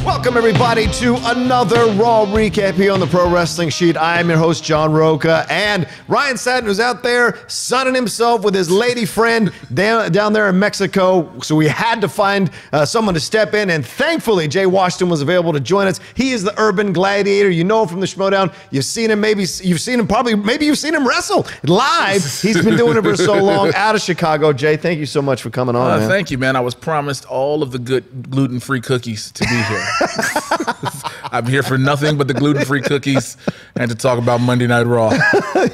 Welcome, everybody, to another Raw recap here on the Pro Wrestling Sheet. I am your host, John Rocha, and Ryan Satin was out there sunning himself with his lady friend down there in Mexico, so we had to find someone to step in, and thankfully, Jay Washington was available to join us. He is the urban gladiator. You know him from the Schmodown. You've seen him, maybe you've seen him wrestle live. He's been doing it for so long out of Chicago. Jay, thank you so much for coming on, man. Thank you, man. I was promised all of the good gluten-free cookies to be here. I'm here for nothing but the gluten-free cookies and to talk about Monday Night Raw.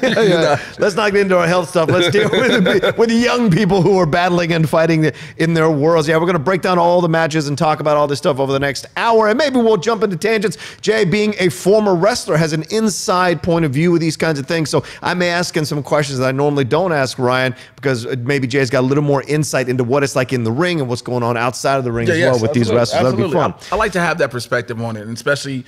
Yeah. Let's not get into our health stuff. Let's deal with the young people who are battling and fighting in their worlds. Yeah, we're going to break down all the matches and talk about all this stuff over the next hour, and maybe we'll jump into tangents. Jay, being a former wrestler, has an inside point of view with these kinds of things, so I may ask him some questions that I normally don't ask Ryan, because maybe Jay's got a little more insight into what it's like in the ring and what's going on outside of the ring as well with these wrestlers. Absolutely. That'll be fun. I like to have that perspective on it, and especially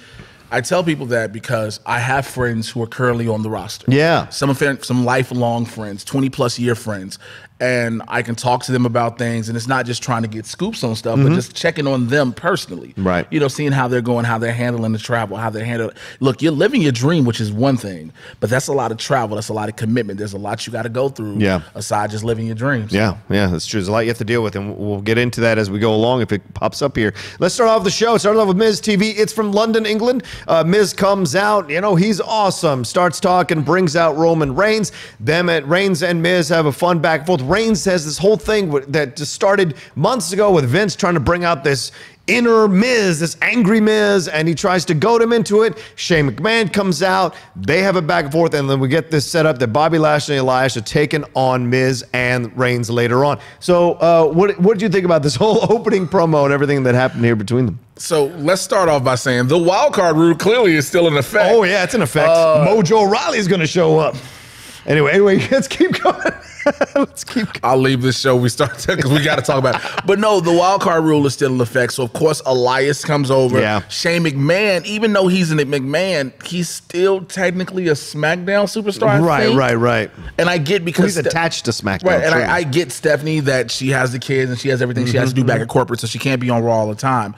I tell people that because I have friends who are currently on the roster. Yeah. Some lifelong friends, 20-plus year friends. And I can talk to them about things, and it's not just trying to get scoops on stuff, but just checking on them personally. Right. You know, seeing how they're going, how they're handling the travel, how they're handling. Look, you're living your dream, which is one thing, but that's a lot of travel. That's a lot of commitment. There's a lot you got to go through aside just living your dreams. Yeah, that's true. There's a lot you have to deal with, and we'll get into that as we go along if it pops up here. Let's start off the show. Start off with MIZ TV. It's from London, England. Miz comes out. You know, he's awesome. Starts talking, brings out Roman Reigns. Reigns and Miz have a fun back and forth. Reigns says this whole thing that just started months ago with Vince trying to bring out this inner Miz, this angry Miz, and he tries to goad him into it. Shane McMahon comes out. They have a back and forth, and then we get this set up that Bobby Lashley and Elias are taking on Miz and Reigns later on. So what did you think about this whole opening promo and everything that happened here between them? So let's start off by saying the wild card rule clearly is still in effect. Oh, yeah, it's in effect. Mojo Rawley is going to show up. Anyway, let's keep going. I'll leave this show. We start because we got to talk about it. But no, the wild card rule is still in effect. So of course Elias comes over. Yeah. Shane McMahon, even though he's in McMahon, he's still technically a SmackDown superstar. Right. And I get because he's attached to SmackDown. Right, and I get Stephanie that she has the kids and she has everything she has to do back at corporate, so she can't be on Raw all the time.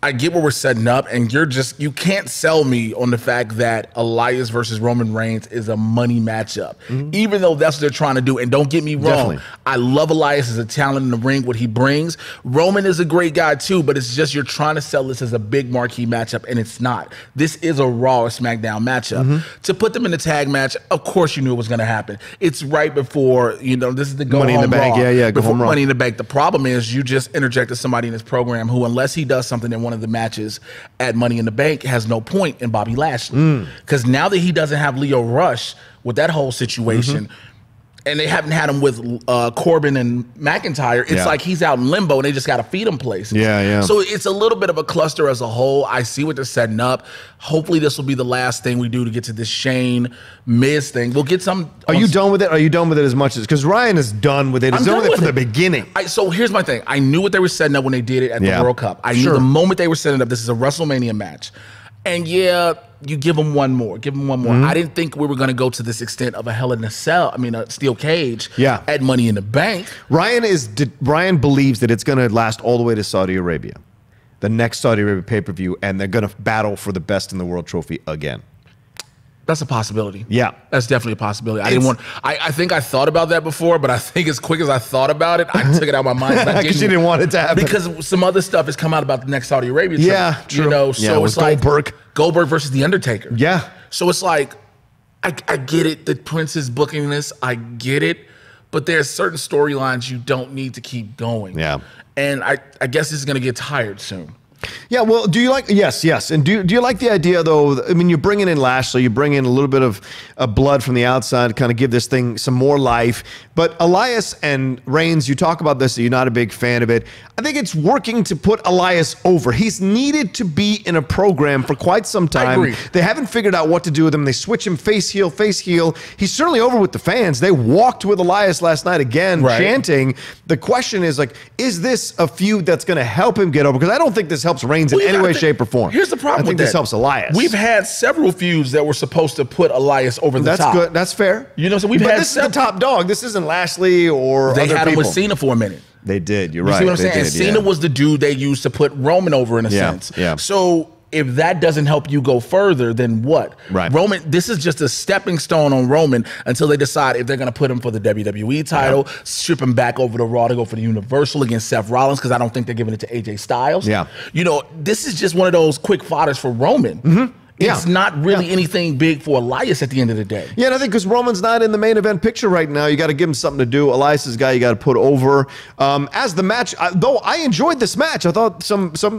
I get what we're setting up, and you can't sell me on the fact that Elias versus Roman Reigns is a money matchup, even though that's what they're trying to do. And don't get me wrong, Definitely. I love Elias as a talent in the ring, what he brings. Roman is a great guy too, but it's just you're trying to sell this as a big marquee matchup, and it's not. This is a Raw or SmackDown matchup. To put them in the tag match, of course you knew it was going to happen. It's right before, this is the go Money in the Bank, Raw, go home Raw. Money in the Bank. The problem is you just interjected somebody in this program who, unless he does something in one of the matches at Money in the Bank, has no point in Bobby Lashley. Because now that he doesn't have Leo Rush with that whole situation, and they haven't had him with Corbin and McIntyre, it's like he's out in limbo and they just got to feed him places. Yeah. So it's a little bit of a cluster as a whole. I see what they're setting up. Hopefully this will be the last thing we do to get to this Shane Miz thing. We'll get some. Are you done with it? Are you done with it as much as, because Ryan is done with it. He's done with it from the beginning. So here's my thing. I knew what they were setting up when they did it at the World Cup. I knew the moment they were setting up, this is a WrestleMania match. And yeah, you give them one more. Give them one more. I didn't think we were going to go to this extent of a Hell in a Cell. I mean, a steel cage at Money in the Bank. Ryan believes that it's going to last all the way to Saudi Arabia, the next Saudi Arabia pay-per-view, and they're going to battle for the Best in the World trophy again. That's a possibility. Yeah. That's definitely a possibility. I think I thought about that before, but I think as quick as I thought about it, I took it out of my mind. Because you didn't want it to happen. Because some other stuff has come out about the next Saudi Arabia trip. Yeah, true. So it's like Goldberg versus The Undertaker. Yeah. So it's like, I get it. The Prince is booking this. I get it. But there's certain storylines you don't need to keep going. Yeah. And I guess this is going to get tired soon. Yeah, well, do you like, yes. And do you like the idea, though? I mean, you're bringing in Lashley, you bring in a little bit of blood from the outside to kind of give this thing some more life. But Elias and Reigns, you talk about this, that you're not a big fan of it. I think it's working to put Elias over. He's needed to be in a program for quite some time. I agree. They haven't figured out what to do with him. They switch him face heel, face heel. He's certainly over with the fans. They walked with Elias last night again, chanting. The question is, like, is this a feud that's going to help him get over? Because I don't think this helps Reigns in any way, shape, or form. Here's the problem. I think this helps Elias. We've had several feuds that were supposed to put Elias over the top. That's good. That's fair. You know, so we've had this is the top dog. This isn't Lashley or they other had him people. with Cena for a minute. They did. You're You right. see what I'm They saying? did, Cena was the dude they used to put Roman over in a sense. Yeah. So if that doesn't help you go further, then what? Right. Roman, this is just a stepping stone on Roman until they decide if they're going to put him for the WWE title, ship him back over to Raw to go for the Universal against Seth Rollins, because I don't think they're giving it to AJ Styles. Yeah. You know, this is just one of those quick fodders for Roman. It's not really anything big for Elias at the end of the day. Yeah, and I think because Roman's not in the main event picture right now, you got to give him something to do. Elias is a guy you got to put over. As the match, though, I enjoyed this match. I thought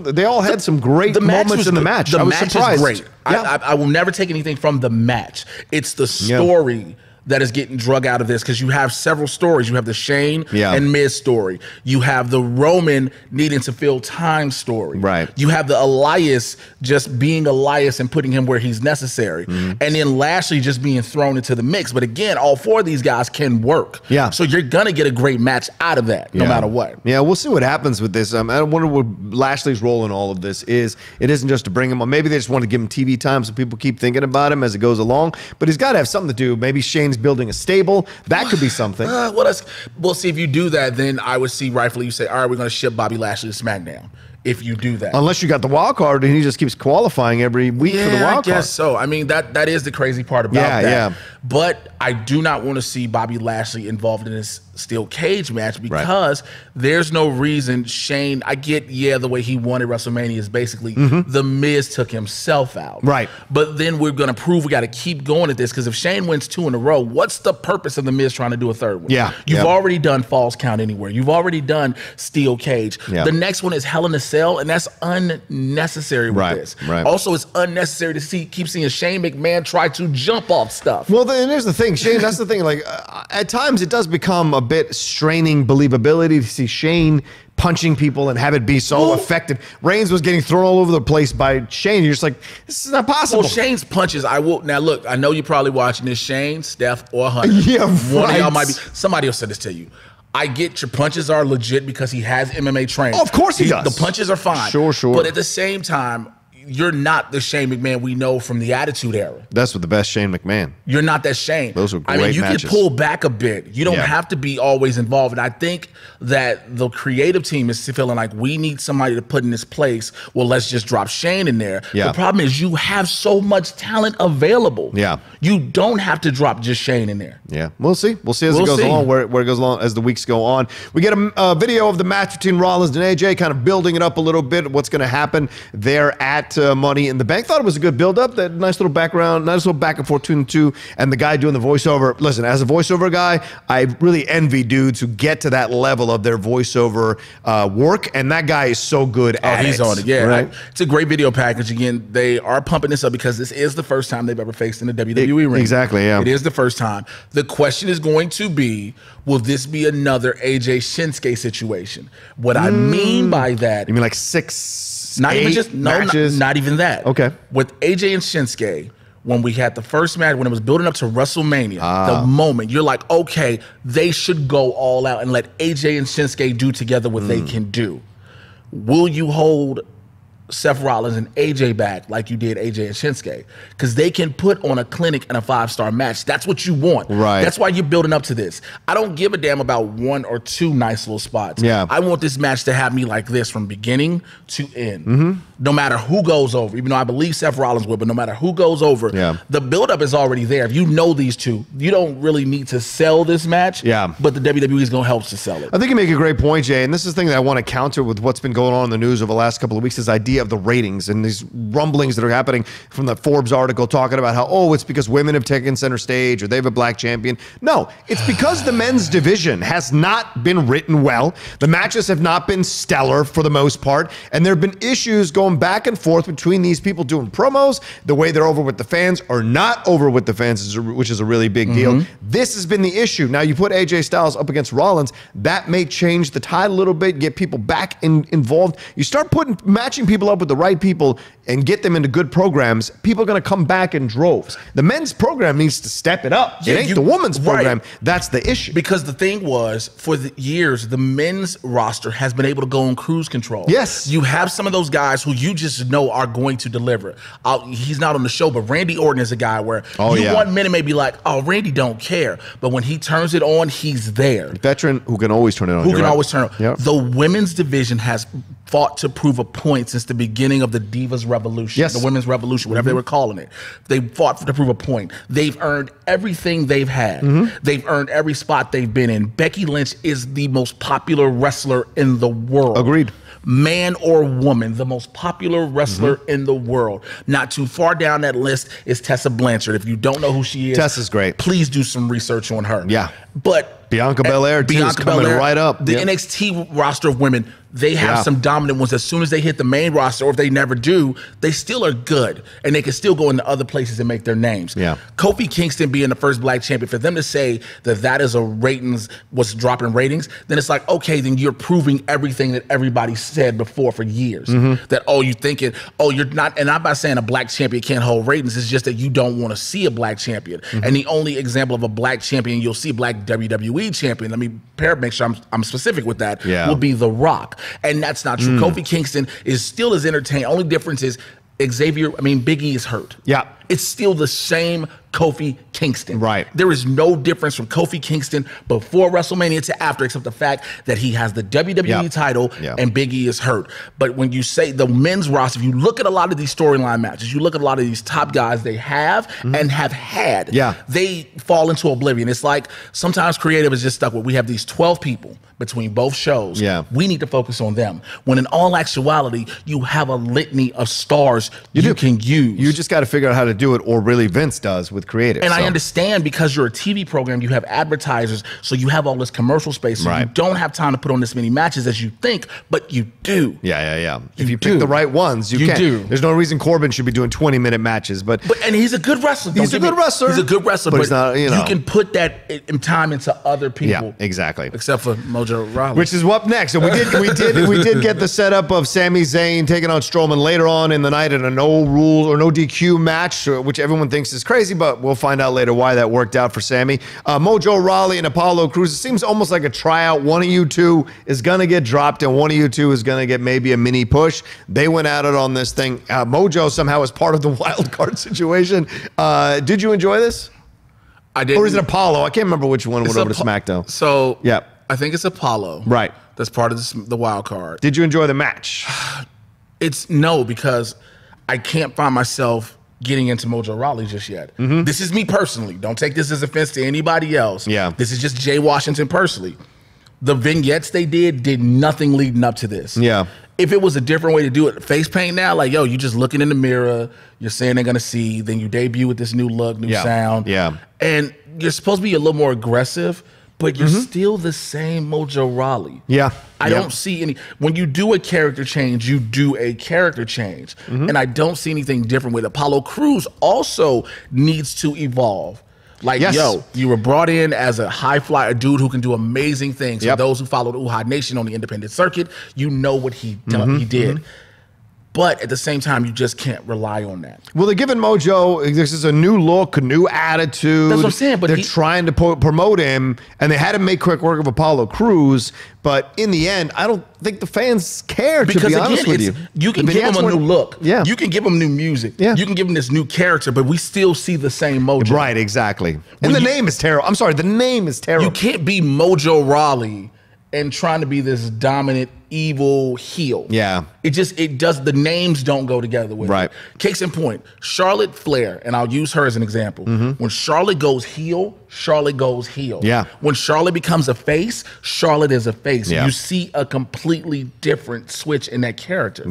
they all had some great moments in the match. The I was match surprised. is great. Yeah. I will never take anything from the match. It's the story that is getting drug out of this, because you have several stories. You have the Shane and Miz story. You have the Roman needing to fill time story. Right. You have the Elias just being Elias and putting him where he's necessary. And then Lashley just being thrown into the mix. But again, all four of these guys can work. Yeah. So you're going to get a great match out of that, no matter what. Yeah, we'll see what happens with this. I wonder what Lashley's role in all of this is. It isn't just to bring him on. Maybe they just want to give him TV time so people keep thinking about him as it goes along. But he's got to have something to do. Maybe Shane's building a stable. That could be something. Well, see, if you do that, then I would see rightfully you say, all right, we're going to ship Bobby Lashley to SmackDown. If you do that, unless you got the wild card and he just keeps qualifying every week for the wild card. I guess so. I mean, that is the crazy part about that. Yeah. But I do not want to see Bobby Lashley involved in this steel cage match, because there's no reason Shane. I get, the way he wanted WrestleMania is basically the Miz took himself out. Right. But then we're going to prove we got to keep going at this, because if Shane wins 2 in a row, what's the purpose of the Miz trying to do a third one? Yeah. You've already done Falls Count Anywhere. You've already done steel cage. Yeah. The next one is Hell in a Cell, and that's unnecessary with this. Also, it's unnecessary to keep seeing Shane McMahon try to jump off stuff. Well, then here's the thing, Shane. That's the thing. Like, at times it does become a bit straining believability to see Shane punching people and have it be so effective. Reigns was getting thrown all over the place by Shane. You're just like, this is not possible. Well, Shane's punches, now look, I know you're probably watching this, Shane, Steph, or Hunter. Yeah, One of y'all might be. Somebody will say this to you. I get your punches are legit because he has MMA training. Oh, of course he does. The punches are fine. Sure. But at the same time, you're not the Shane McMahon we know from the Attitude Era. That's what the best Shane McMahon. You're not that Shane. Those were great you matches. can pull back a bit. You don't have to be always involved. And I think that the creative team is feeling like we need somebody to put in this place. Well, let's just drop Shane in there. Yeah. The problem is you have so much talent available. Yeah. You don't have to drop just Shane in there. Yeah, we'll see. We'll see as it goes along, where it goes along as the weeks go on. We get a video of the match between Rollins and AJ, kind of building it up a little bit. What's going to happen there at Money in the Bank? Thought it was a good build-up. That nice little background, nice little back and forth between the two, and the guy doing the voiceover. Listen, as a voiceover guy, I really envy dudes who get to that level of their voiceover work, and that guy is so good at it. He's on it. Yeah, right? It's a great video package. Again, they are pumping this up because this is the first time they've ever faced in the WWE ring. Exactly. Yeah, it is the first time. The question is going to be, will this be another AJ Shinsuke situation? What I mean by that, you mean like 6 not even just matches? Not even that. Okay. With AJ and Shinsuke, when we had the first match, when it was building up to WrestleMania, the moment you're like, okay, they should go all out and let AJ and Shinsuke do together what they can do. Will you hold Seth Rollins and AJ back like you did AJ and Shinsuke? Because they can put on a clinic and a 5-star match. That's what you want. Right. That's why you're building up to this. I don't give a damn about 1 or 2 nice little spots. Yeah. I want this match to have me like this from beginning to end. No matter who goes over, even though I believe Seth Rollins will, but no matter who goes over, the buildup is already there. If you know these two, you don't really need to sell this match. Yeah. But the WWE is going to help to sell it. I think you make a great point, Jay, and this is the thing that I want to counter with what's been going on in the news over the last couple of weeks, this idea of the ratings and these rumblings that are happening from the Forbes article talking about how, it's because women have taken center stage or they have a black champion. No, it's because the men's division has not been written well. The matches have not been stellar for the most part, and there have been issues going back and forth between these people doing promos, the way they're over with the fans or not over with the fans, which is a really big deal. This has been the issue. Now you put AJ Styles up against Rollins, that may change the tide a little bit, get people back involved. You start matching people people up with the right people and get them into good programs, people are going to come back in droves. The men's program needs to step it up. Yeah, it ain't the women's program. That's the issue. Because the thing was, for the years, the men's roster has been able to go on cruise control. Yes. You have some of those guys who you just know are going to deliver. He's not on the show, but Randy Orton is a guy where 1 minute may be like, oh, Randy don't care. But when he turns it on, he's there. Veteran who can always turn it on. Who can always turn it on. Yep. The women's division has fought to prove a point since the beginning of the Divas Revolution, the Women's Revolution, whatever they were calling it. They fought to prove a point. They've earned everything they've had. They've earned every spot they've been in. Becky Lynch is the most popular wrestler in the world. Agreed. Man or woman, the most popular wrestler in the world. Not too far down that list is Tessa Blanchard. If you don't know who she is, Tessa's great. Please do some research on her. Yeah. But Bianca Belair is coming right up. The NXT roster of women, they have some dominant ones. As soon as they hit the main roster, or if they never do, they still are good. And they can still go into other places and make their names. Yeah. Kofi Kingston being the first black champion, for them to say that that is a ratings, was dropping ratings, then it's like, okay, then you're proving everything that everybody said before for years. That, oh, you thinking, oh, you're not, and I'm not saying a black champion can't hold ratings, it's just that you don't want to see a black champion. And the only example of a black champion you'll see, black WWE champion, let me make sure I'm specific with that, will be The Rock. And that's not true. Kofi Kingston is still as entertaining. Only difference is Big E is hurt. Yeah. It's still the same Kofi Kingston. Right. There is no difference from Kofi Kingston before WrestleMania to after, except the fact that he has the WWE title and Big E is hurt. But when you say the men's roster, if you look at a lot of these storyline matches, you look at a lot of these top guys they have and have had, they fall into oblivion. It's like sometimes creative is just stuck with, we have these 12 people between both shows. We need to focus on them. When in all actuality, you have a litany of stars you can use. You just got to figure out how to do it, or really Vince does with creative. And I understand, because you're a TV program, you have advertisers, so you have all this commercial space, so you don't have time to put on this many matches as you think, but you do. If you pick the right ones, you can. There's no reason Corbin should be doing 20-minute matches, but and he's a good wrestler. He's a good wrestler. He's a good wrestler, but he's not, you can put that in time into other people. Yeah, exactly. Except for Mojo Rawley, which is up next. So we did get the setup of Sami Zayn taking on Strowman later on in the night in a no rules or no DQ match, which everyone thinks is crazy, but we'll find out later why that worked out for Sami. Mojo Rawley and Apollo Crews. It seems almost like a tryout. One of you two is going to get dropped, and one of you two is going to get maybe a mini push. They went at it on this thing. Mojo somehow is part of the wild card situation. Did you enjoy this? I did. Or is it Apollo? I can't remember which one went over to SmackDown. So I think it's Apollo. Right. That's part of the wild card. Did you enjoy the match? It's no, because I can't find myself getting into Mojo Rawley just yet. This is me personally. Don't take this as offense to anybody else. This is just Jay Washington personally. The vignettes they did nothing leading up to this. If it was a different way to do it, face paint now, like, yo, you just looking in the mirror, you're saying they're gonna see, then you debut with this new look, new sound. And you're supposed to be a little more aggressive, but you're still the same Mojo Rawley. I don't see any, when you do a character change, you do a character change. And I don't see anything different with it. Apollo Crews also needs to evolve. Like, yo, you were brought in as a high flyer, a dude who can do amazing things. For those who followed Uhaa Nation on the independent circuit, you know what he did. But at the same time, you just can't rely on that. Well, they're giving Mojo, this is a new look, a new attitude. That's what I'm saying. But they're trying to promote him, and they had to make quick work of Apollo Crews. But in the end, I don't think the fans care, to be honest with you. You can give him a new look. You can give him new music. You can give him this new character, but we still see the same Mojo. Right, exactly. And the name is terrible. I'm sorry, the name is terrible. You can't be Mojo Rawley and trying to be this dominant, evil heel. It does, the names don't go together with it. Case in point, Charlotte Flair, and I'll use her as an example. When Charlotte goes heel, Charlotte goes heel. When Charlotte becomes a face, Charlotte is a face. You see a completely different switch in that character.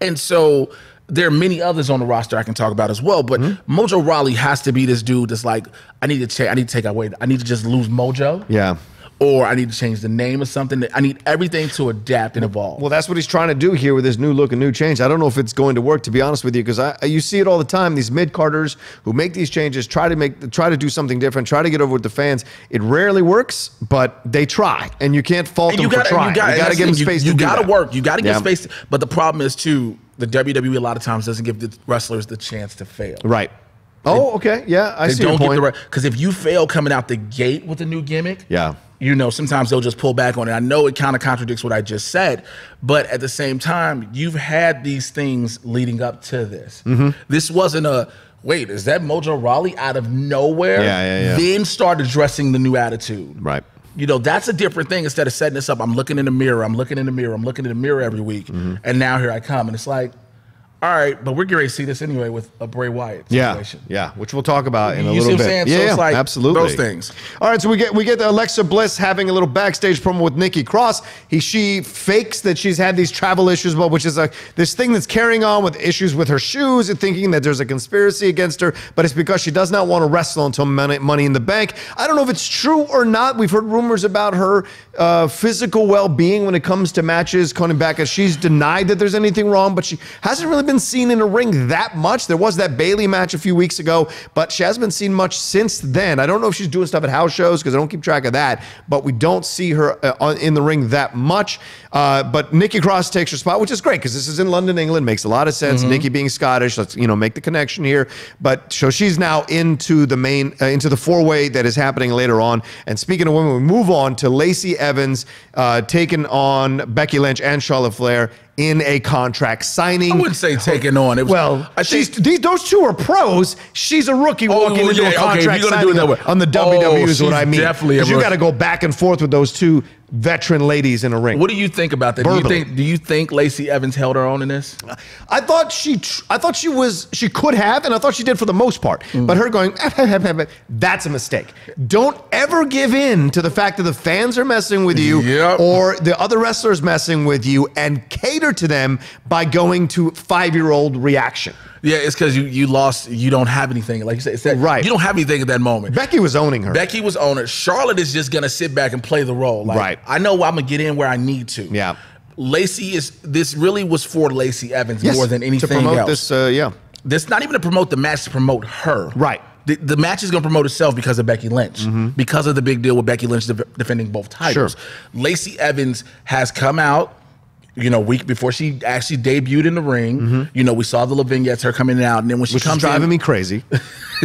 And so there are many others on the roster I can talk about as well, but Mojo Rawley has to be this dude that's like, I need to take away, I need to just lose Mojo. Or I need to change the name or something. I need everything to adapt and evolve. Well, that's what he's trying to do here with his new look and new change. I don't know if it's going to work, to be honest with you, because you see it all the time. These mid-carders who make these changes, try to do something different, try to get over with the fans. It rarely works, but they try, and you can't fault them for trying. You got to give them space. You got to work. You got to give space. But the problem is too, the WWE a lot of times doesn't give the wrestlers the chance to fail. Right. Oh, okay. Yeah, I see your point. Because if you fail coming out the gate with a new gimmick, you know, sometimes they'll just pull back on it. I know it kind of contradicts what I just said, but at the same time, you've had these things leading up to this. This wasn't a, wait, is that Mojo Rawley out of nowhere? Then start addressing the new attitude. Right. You know, that's a different thing. Instead of setting this up, I'm looking in the mirror, I'm looking in the mirror, I'm looking in the mirror every week, and now here I come. And it's like, all right, but we're going to see this anyway with a Bray Wyatt situation. Yeah, which we'll talk about in a little bit. You see what I'm saying? So it's like absolutely. Those things. All right, so we get Alexa Bliss having a little backstage promo with Nikki Cross. She fakes that she's had these travel issues, but which is this thing that's carrying on with issues with her shoes and thinking that there's a conspiracy against her, but it's because she does not want to wrestle until Money in the Bank. I don't know if it's true or not. We've heard rumors about her physical well-being when it comes to matches coming back, as she's denied that there's anything wrong, but she hasn't really been seen in a ring that much. There was that Bayley match a few weeks ago, but she hasn't been seen much since then. I don't know if she's doing stuff at house shows because I don't keep track of that, but we don't see her in the ring that much. But Nikki Cross takes her spot, which is great because this is in London, England. Makes a lot of sense. Nikki being Scottish, let's make the connection here. But so she's now into the main, into the four-way that is happening later on. And speaking of women, we move on to Lacey Evans taking on Becky Lynch and Charlotte Flair in a contract signing. I wouldn't say taking on. It was, well, those two are pros. She's a rookie walking into a contract signing on the WWE is what I mean. Definitely, you got to go back and forth with those two veteran ladies in a ring. What do you think about that? Do you think Lacey Evans held her own in this? I thought she could have, and I thought she did for the most part. But her going, that's a mistake. Don't ever give in to the fact that the fans are messing with you or the other wrestlers messing with you, and cater to them by going to 5-year-old reaction. Yeah, it's because you lost. You don't have anything. Like you said, it's that, right. You don't have anything at that moment. Becky was owning her. Becky was owning her. Charlotte is just going to sit back and play the role. Like, right. I know I'm going to get in where I need to. Yeah. Lacey this really was for Lacey Evans more than anything to promote else. This, This not even to promote the match, to promote her. Right. The match is going to promote itself because of Becky Lynch, because of the big deal with Becky Lynch defending both titles. Sure. Lacey Evans has come out, week before she actually debuted in the ring. We saw the little vignettes, her coming out, and then when she comes in, driving me crazy.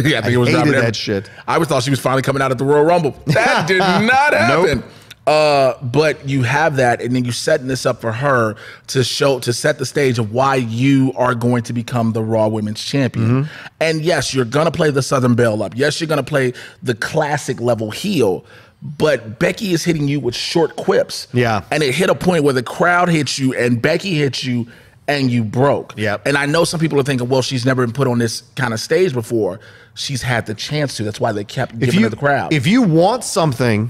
Yeah, I think it was hated that shit. I thought she was finally coming out at the Royal Rumble. That did not happen. Nope. But you have that, and then you're setting this up for her to set the stage of why you are going to become the Raw Women's Champion. And yes, you're gonna play the Southern Belle up. Yes, you're gonna play the classic level heel. But Becky is hitting you with short quips. Yeah. And it hit a point where the crowd hits you and Becky hits you and you broke. Yep. And I know some people are thinking, well, she's never been put on this kind of stage before. She's had the chance to. That's why they kept giving her the crowd. If you want something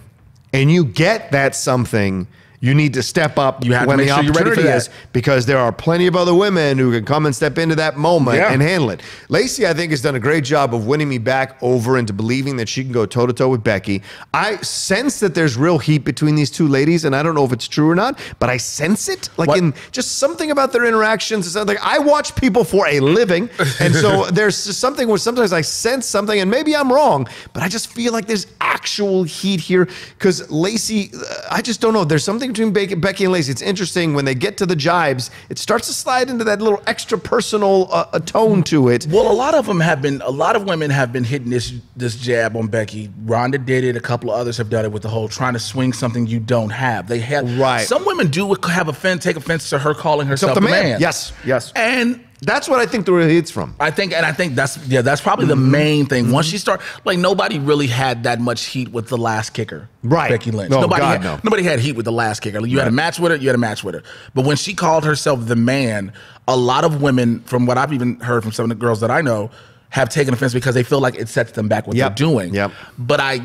and you get that something, you need to step up when the opportunity is, because there are plenty of other women who can come and step into that moment and handle it. Lacey, I think, has done a great job of winning me back over into believing that she can go toe-to-toe with Becky. I sense that there's real heat between these two ladies, and I don't know if it's true or not, but I sense it. Like in just something about their interactions. Like, I watch people for a living, and so there's just something where sometimes I sense something, and maybe I'm wrong, but I just feel like there's actual heat here, because Lacey, I just don't know. There's something between Becky and Lacey. It's interesting when they get to the jibes, it starts to slide into that little extra personal tone to it. Well, a lot of women have been hitting this jab on Becky. Ronda did it. A couple of others have done it with the whole trying to swing something you don't have. They have some women do take offense to her calling herself the man. Yes, yes. And that's what I think the real heat's from. I think that's probably the main thing. Once she started, like, nobody really had that much heat with the last kicker, Becky Lynch. No, nobody had heat with the last kicker. You had a match with her, But when she called herself the man, a lot of women, from what I've even heard from some of the girls that I know, have taken offense because they feel like it sets them back what they're doing. But I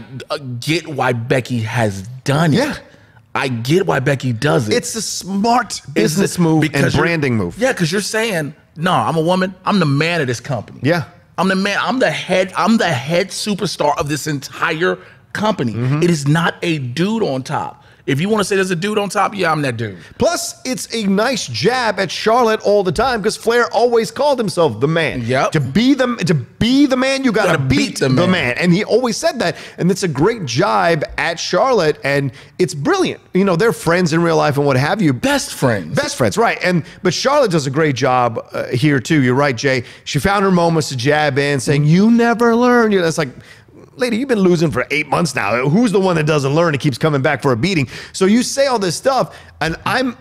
get why Becky has done it. I get why Becky does it. It's a smart business move and branding move. Yeah, because you're saying, no, I'm a woman. I'm the man of this company. Yeah. I'm the man. I'm the head superstar of this entire company. It is not a dude on top. If you want to say there's a dude on top, yeah, I'm that dude. Plus, it's a nice jab at Charlotte all the time because Flair always called himself the man. Yep. To be the man, you got to beat the man. And he always said that. And it's a great jibe at Charlotte, and it's brilliant. You know, they're friends in real life and what have you. Best friends. Best friends, right. But Charlotte does a great job here, too. You're right, Jay. She found her moments to jab in, saying, you never learn. You know, it's like, lady, you've been losing for 8 months now. Who's the one that doesn't learn and keeps coming back for a beating? So you say all this stuff, and I'm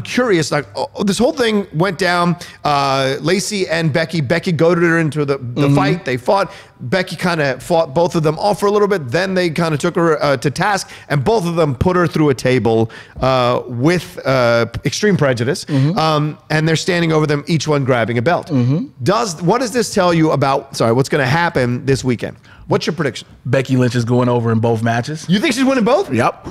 curious. Like, this whole thing went down. Lacey and Becky goaded her into the fight. They fought. Becky kind of fought both of them off for a little bit. Then they kind of took her to task, and both of them put her through a table with extreme prejudice. And they're standing over them, each one grabbing a belt. What does this tell you about? What's going to happen this weekend? What's your prediction? Becky Lynch is going over in both matches. You think she's winning both? Yep.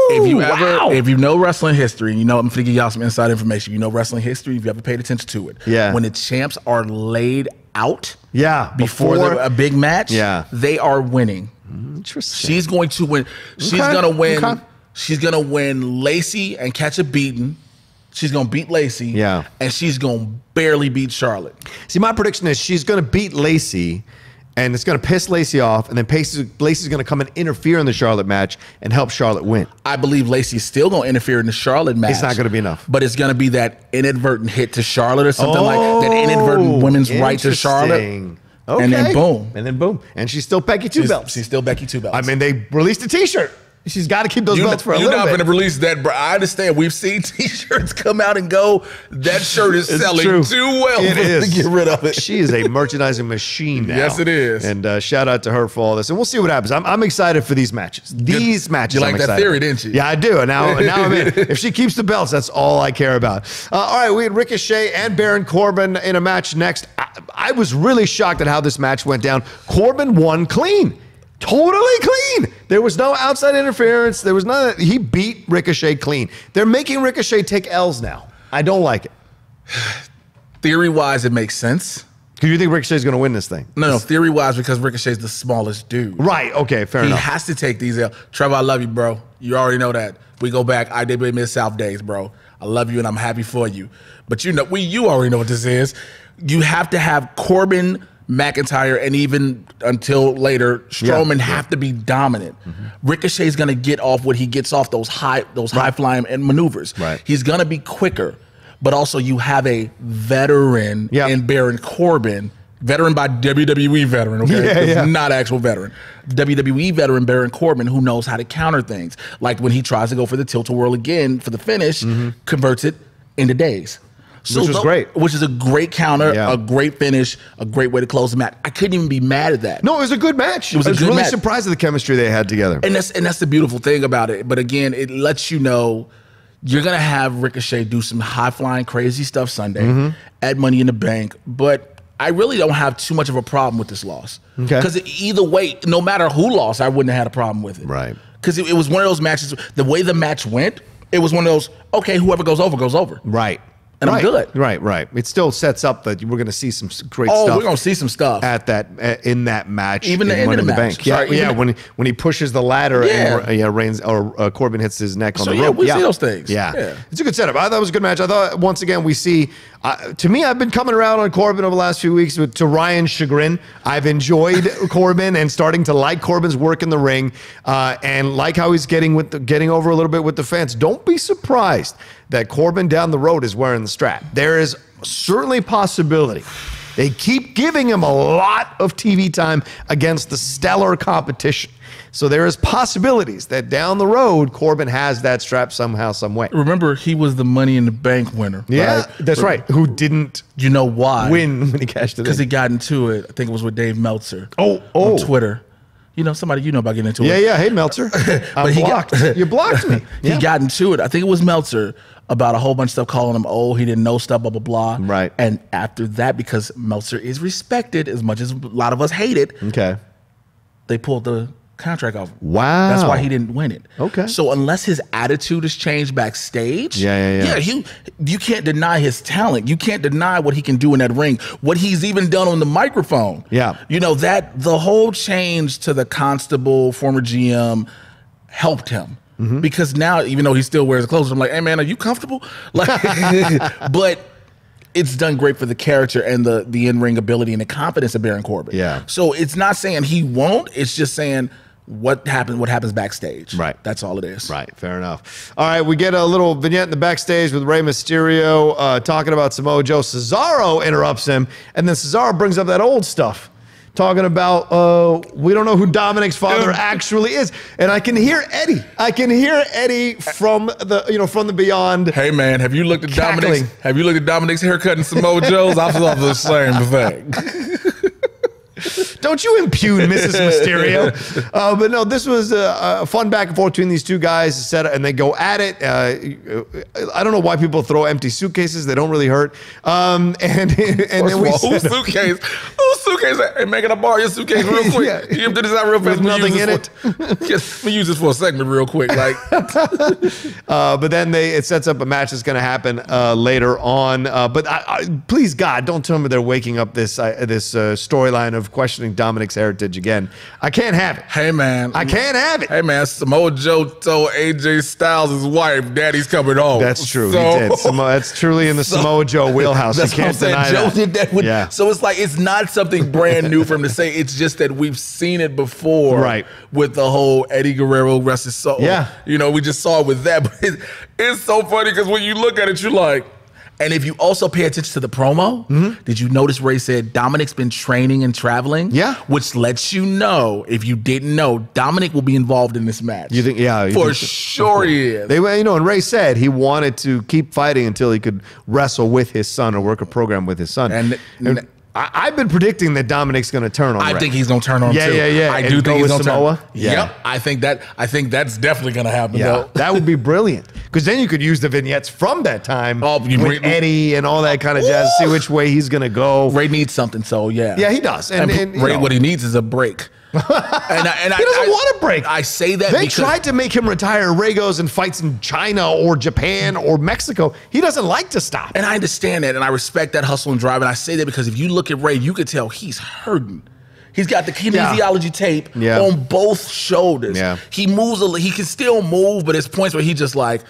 If you know wrestling history, and you know, I'm going to give y'all some inside information. You know wrestling history, if you ever paid attention to it. Yeah. When the champs are laid out before a big match, they are winning. Interesting. She's going to win. She's going to win. Okay. She's going to win Lacey and catch a beating. She's going to beat Lacey. Yeah. And she's going to barely beat Charlotte. See, my prediction is she's going to beat Lacey, and it's going to piss Lacey off, and then Lacey's going to come and interfere in the Charlotte match and help Charlotte win. I believe Lacey's still going to interfere in the Charlotte match. It's not going to be enough. But it's going to be that inadvertent hit to Charlotte or something like that inadvertent women's right to Charlotte. Okay. And then boom. And then boom. And she's still Becky two belts. She's still Becky two belts. I mean, they released a t-shirt. She's got to keep those belts for a little bit. You're not going to release that, bro. I understand. We've seen t-shirts come out and go. That shirt is selling too well to get rid of it. She is a merchandising machine now. Yes, it is. And shout out to her for all this. And we'll see what happens. I'm excited for these matches. These matches, you like that theory, didn't you? Yeah, I do. And now I'm in. If she keeps the belts, that's all I care about. All right, we had Ricochet and Baron Corbin in a match next. I was really shocked at how this match went down. Corbin won clean. Totally clean. There was no outside interference. There was none. He beat Ricochet clean. They're making Ricochet take L's now. I don't like it. Theory-wise, it makes sense. Because you think Ricochet's going to win this thing? No, theory-wise, because Ricochet's the smallest dude. Right. Okay. Fair enough. He has to take these L's. Trevor, I love you, bro. You already know that. We go back. I did Mid-South days, bro. I love you, and I'm happy for you. But you already know what this is. You have to have Corbin, McIntyre, and even until later, Strowman have to be dominant. Ricochet's going to get off what he gets off, those high flying and maneuvers. Right. He's going to be quicker, but also you have a veteran in Baron Corbin, veteran by WWE veteran, okay? Not actual veteran. WWE veteran Baron Corbin, who knows how to counter things. Like when he tries to go for the tilt-a-whirl again for the finish, converts it into days. Which was great. Which is a great counter, a great finish, a great way to close the match. I couldn't even be mad at that. No, it was a good match. I was really surprised at the chemistry they had together. And that's the beautiful thing about it. But again, it lets you know you're going to have Ricochet do some high-flying, crazy stuff Sunday at Money in the Bank. But I really don't have too much of a problem with this loss. Because either way, no matter who lost, I wouldn't have had a problem with it. Right. Because it was one of those matches, the way the match went, it was one of those, okay, whoever goes over, goes over. Right. And I'm good. Right. It still sets up that we're going to see some great stuff. Oh, we're going to see some stuff at that in that match. Even the end of the match. Bank. When he pushes the ladder and Corbin hits his neck on the rope. We see those things. Yeah, it's a good setup. I thought it was a good match. I thought once again we see. To me, I've been coming around on Corbin over the last few weeks to Ryan's chagrin. I've enjoyed Corbin and starting to like Corbin's work in the ring and like how he's getting over a little bit with the fans. Don't be surprised that Corbin down the road is wearing the strap. There is certainly possibility. They keep giving him a lot of TV time against the stellar competition. So there is possibilities that down the road, Corbin has that strap somehow, some way. Remember, he was the Money in the Bank winner. Yeah, right? That's right. Who didn't win when he cashed it in. Because he got into it, I think it was with Dave Meltzer. On Twitter. You know, somebody about getting into it. Yeah. Hey, Meltzer. You blocked me. He got into it. I think it was Meltzer about a whole bunch of stuff, calling him he didn't know stuff, blah, blah, blah. Right. And after that, because Meltzer is respected as much as a lot of us hate it, they pulled the contract off. Wow. That's why he didn't win it. Okay. So unless his attitude has changed backstage, you can't deny his talent. You can't deny what he can do in that ring, what he's even done on the microphone. Yeah. You know, that the whole change to the Constable, former GM, helped him. because now, even though he still wears clothes, I'm like, hey man, are you comfortable? Like, but it's done great for the character and the in-ring ability and the confidence of Baron Corbin. Yeah. So it's not saying he won't. It's just saying what happens backstage. Right. That's all it is. Right. Fair enough. All right. We get a little vignette in the backstage with Rey Mysterio talking about Samoa Joe. Cesaro interrupts him, and then Cesaro brings up that old stuff, talking about we don't know who Dominic's father actually is. And I can hear Eddie. I can hear Eddie from the beyond. Hey man, have you looked at cackling. Dominic's haircut and Samoa Joe's? I thought the same thing. Don't you impugn Mrs. Mysterio. But no, this was a fun back and forth between these two guys, and they go at it. I don't know why people throw empty suitcases. They don't really hurt. And then whose suitcase? Whose suitcase? Hey, make it a bar your suitcase real quick. Yeah. You empty this out real fast. There's nothing in it. Let me use this for a segment real quick. Like, but then it sets up a match that's going to happen later on. But please God, don't tell me they're waking up this storyline of questioning Dominic's heritage again. I can't have it. Hey man, I can't have it. Hey man, Samoa Joe told AJ Styles' wife, "Daddy's coming home." That's true. He did. That's truly in the Samoa Joe wheelhouse. You can't deny Joe that. did that. So it's like it's not something brand new for him to say. It's just that we've seen it before, right? With the whole Eddie Guerrero rest his soul. Yeah, we just saw it with that. But it's so funny because when you look at it, you're like. And if you also pay attention to the promo, did you notice Ray said Dominic's been training and traveling? Yeah. Which lets you know, if you didn't know, Dominic will be involved in this match. You think, yeah. For sure he is. And Ray said he wanted to keep fighting until he could wrestle with his son or work a program with his son. And I've been predicting that Dominic's going to turn on Ray. I think he's going to turn on him too. Yeah. I do think he's going to turn. Yeah. Yep. I think that's definitely going to happen. Yeah. Though. That would be brilliant. Because then you could use the vignettes from that time with Eddie and all that kind of jazz. See which way he's going to go. Ray needs something, so yeah. Yeah, he does. And Ray, what he needs is a break. He doesn't want a break. I say that they tried to make him retire. Ray goes and fights in China or Japan or Mexico. He doesn't like to stop. And I understand that, and I respect that hustle and drive. And I say that because if you look at Ray, you could tell he's hurting. He's got the kinesiology tape on both shoulders. Yeah. He moves. He can still move, but there's points where he just like,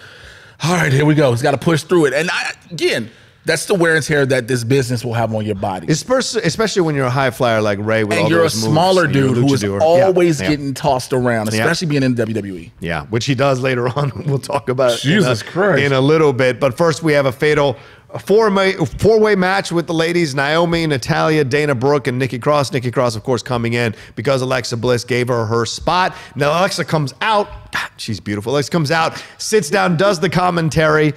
all right, here we go. He's got to push through it. And again. That's the wear and tear that this business will have on your body. Especially when you're a high flyer like Ray with all those moves. And you're a smaller dude who is always getting tossed around, especially being in WWE. Yeah, which he does later on. We'll talk about Jesus Christ in a little bit. But first we have a fatal four-way match with the ladies, Naomi, Natalya, Dana Brooke, and Nikki Cross. Nikki Cross, of course, coming in because Alexa Bliss gave her spot. Now Alexa comes out. God, she's beautiful. Alexa comes out, sits down, does the commentary.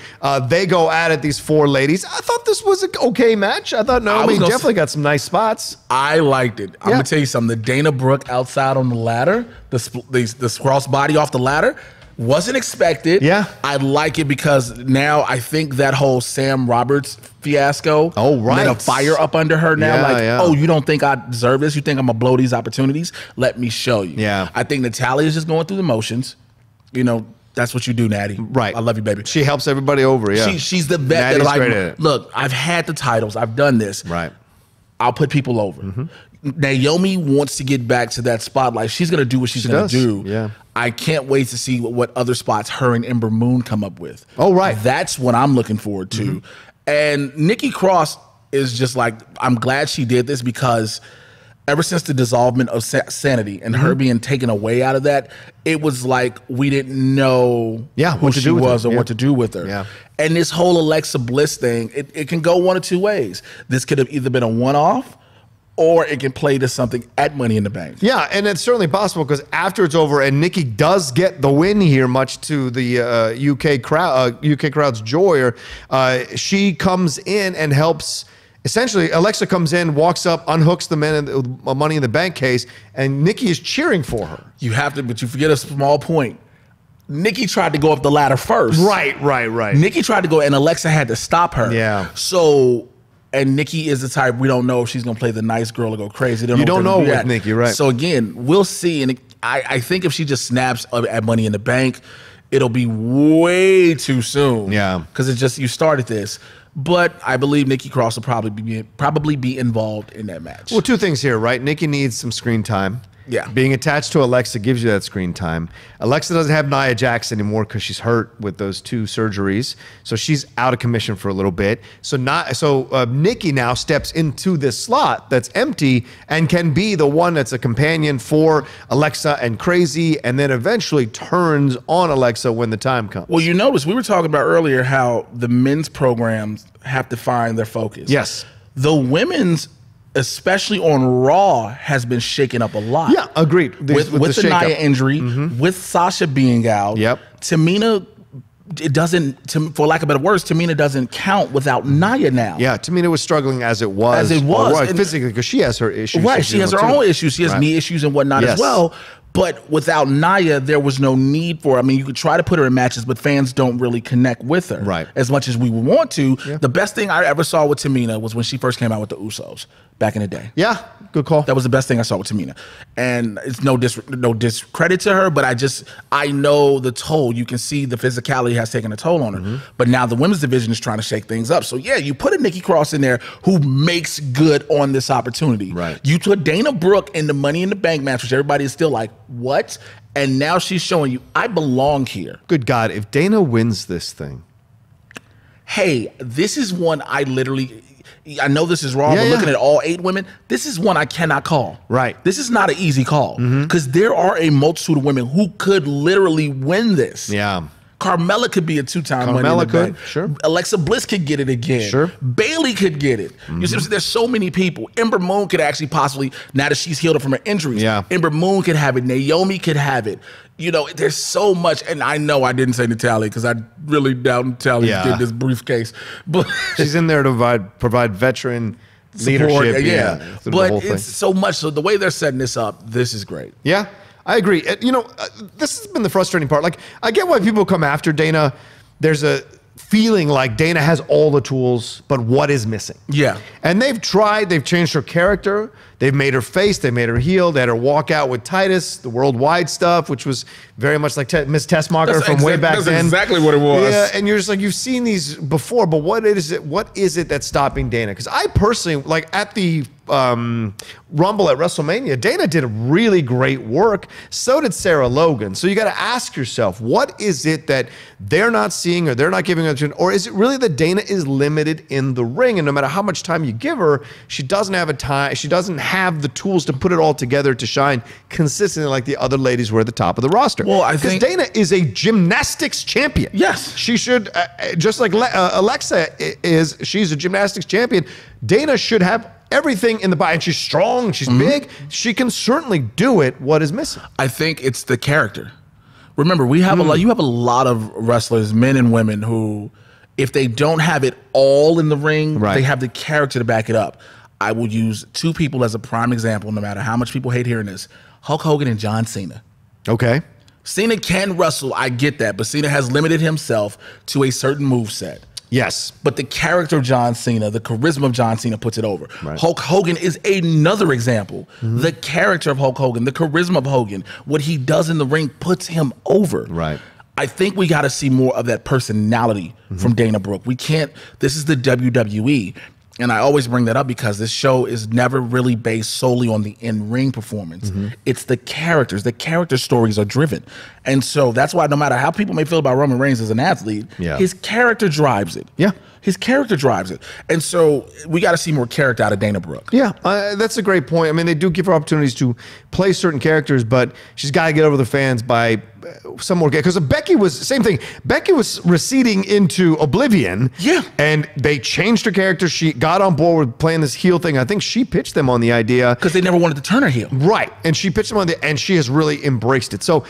They go at it, these four ladies. I thought this was an okay match. I thought Naomi definitely got some nice spots. I liked it. I'm going to tell you something. The Dana Brooke outside on the ladder, the cross body off the ladder, wasn't expected. Yeah. I like it because now I think that whole Sam Roberts fiasco lit a fire up under her now. Oh, you don't think I deserve this? You think I'm going to blow these opportunities? Let me show you. Yeah. I think Natalya is just going through the motions. That's what you do, Natty. Right. I love you, baby. She helps everybody over, yeah. She's the vet. Natty's great at it. Look, I've had the titles. I've done this. Right. I'll put people over. Naomi wants to get back to that spotlight. She's going to do what she's going to do. Yeah. I can't wait to see what other spots her and Ember Moon come up with. Oh, right. That's what I'm looking forward to. And Nikki Cross is just like, I'm glad she did this because ever since the dissolvement of Sanity and her being taken away out of that, it was like we didn't know who she was or what to do with her. Yeah. And this whole Alexa Bliss thing, it can go one of two ways. This could have either been a one-off or it can play to something at Money in the Bank. Yeah, and it's certainly possible because after it's over and Nikki does get the win here, much to the UK crowd's joy, she comes in and helps. Essentially, Alexa comes in, walks up, unhooks the Money in the Bank case, and Nikki is cheering for her. You have to, but you forget a small point. Nikki tried to go up the ladder first. Right. Nikki tried to go, and Alexa had to stop her. Yeah. So, and Nikki is the type, we don't know if she's going to play the nice girl or go crazy. You don't know with Nikki, right? So again, we'll see. And I think if she just snaps at Money in the Bank, it'll be way too soon. Yeah. Because it's just, you started this. But I believe Nikki Cross will probably be involved in that match. Well, two things here, right? Nikki needs some screen time. Yeah. Being attached to Alexa gives you that screen time. Alexa doesn't have Nia Jax anymore because she's hurt with those 2 surgeries. So she's out of commission for a little bit. So Nikki now steps into this slot that's empty and can be the one that's a companion for Alexa and Crazy, and then eventually turns on Alexa when the time comes. Well, you notice we were talking about earlier how the men's programs have to find their focus. Yes. The women's, especially on Raw, has been shaken up a lot. Yeah, agreed. With the Nia injury, with Sasha being out. Yep. Tamina, it doesn't, for lack of better words, Tamina doesn't count without Nia now. Yeah, Tamina was struggling as it was. And physically, because she has her issues. Right, she has her own issues. She has knee issues and whatnot as well. But without Nia, there was no need for her. I mean, you could try to put her in matches, but fans don't really connect with her as much as we would want to. Yeah. The best thing I ever saw with Tamina was when she first came out with the Usos back in the day. Yeah, good call. That was the best thing I saw with Tamina. And it's no discredit to her, but I know the toll. You can see the physicality has taken a toll on her. But now the women's division is trying to shake things up. So yeah, you put a Nikki Cross in there who makes good on this opportunity. Right. You put Dana Brooke in the Money in the Bank match, which everybody is still like, what? And now she's showing you, I belong here. Good God, if Dana wins this thing. Hey, this is one I know this is wrong, but looking at all 8 women, this is one I cannot call. Right. This is not an easy call because there are a multitude of women who could literally win this. Yeah. Carmella could be a 2-time Money in the Bank. Sure. Alexa Bliss could get it again. Sure. Bailey could get it. You see, there's so many people. Ember Moon could actually possibly, now that she's healed up from her injuries, Ember Moon could have it. Naomi could have it. You know, there's so much, and I know I didn't say Natalya because I really doubt Natalya did this briefcase. But she's in there to provide veteran leadership. But it's so much. So the way they're setting this up, this is great. Yeah. I agree. You know, this has been the frustrating part. Like, I get why people come after Dana. There's a feeling like Dana has all the tools, but what is missing? Yeah. And they've tried. They've changed her character. They've made her face. They made her heel. They had her walk out with Titus, the worldwide stuff, which was very much like Miss Tessmacher from way back then. That's exactly what it was. Yeah, and you're just like, you've seen these before, but what is it that's stopping Dana? Because I personally, like at the Rumble at WrestleMania, Dana did really great work. So did Sarah Logan. So you got to ask yourself, what is it that they're not seeing or they're not giving attention? Or is it really that Dana is limited in the ring? And no matter how much time you give her, she doesn't have the tools to put it all together to shine consistently like the other ladies were at the top of the roster. Well, I think Dana is a gymnastics champion. Yes. She should, just like Alexa is, she's a gymnastics champion. Dana should have everything in the body. And she's strong, she's big. She can certainly do it. What is missing? I think it's the character. Remember, we have you have a lot of wrestlers, men and women, who, if they don't have it all in the ring, they have the character to back it up. I will use 2 people as a prime example, no matter how much people hate hearing this. Hulk Hogan and John Cena. Okay. Cena can wrestle, I get that, but Cena has limited himself to a certain moveset. Yes. But the character of John Cena, the charisma of John Cena puts it over. Hulk Hogan is another example. The character of Hulk Hogan, the charisma of Hogan, what he does in the ring puts him over. Right. I think we got to see more of that personality from Dana Brooke. We can't, this is the WWE. And I always bring that up because this show is never really based solely on the in-ring performance. It's the characters. The character stories are driven. And so that's why no matter how people may feel about Roman Reigns as an athlete, his character drives it. Yeah. His character drives it. And so we got to see more character out of Dana Brooke. Yeah, that's a great point. I mean, they do give her opportunities to play certain characters, but she's got to get over the fans by some more. Because Becky was, same thing. Becky was receding into oblivion. Yeah. And they changed her character. She got on board with playing this heel thing. I think she pitched them on the idea. Because they never wanted to turn her heel. Right. And she pitched them on the, and she has really embraced it. So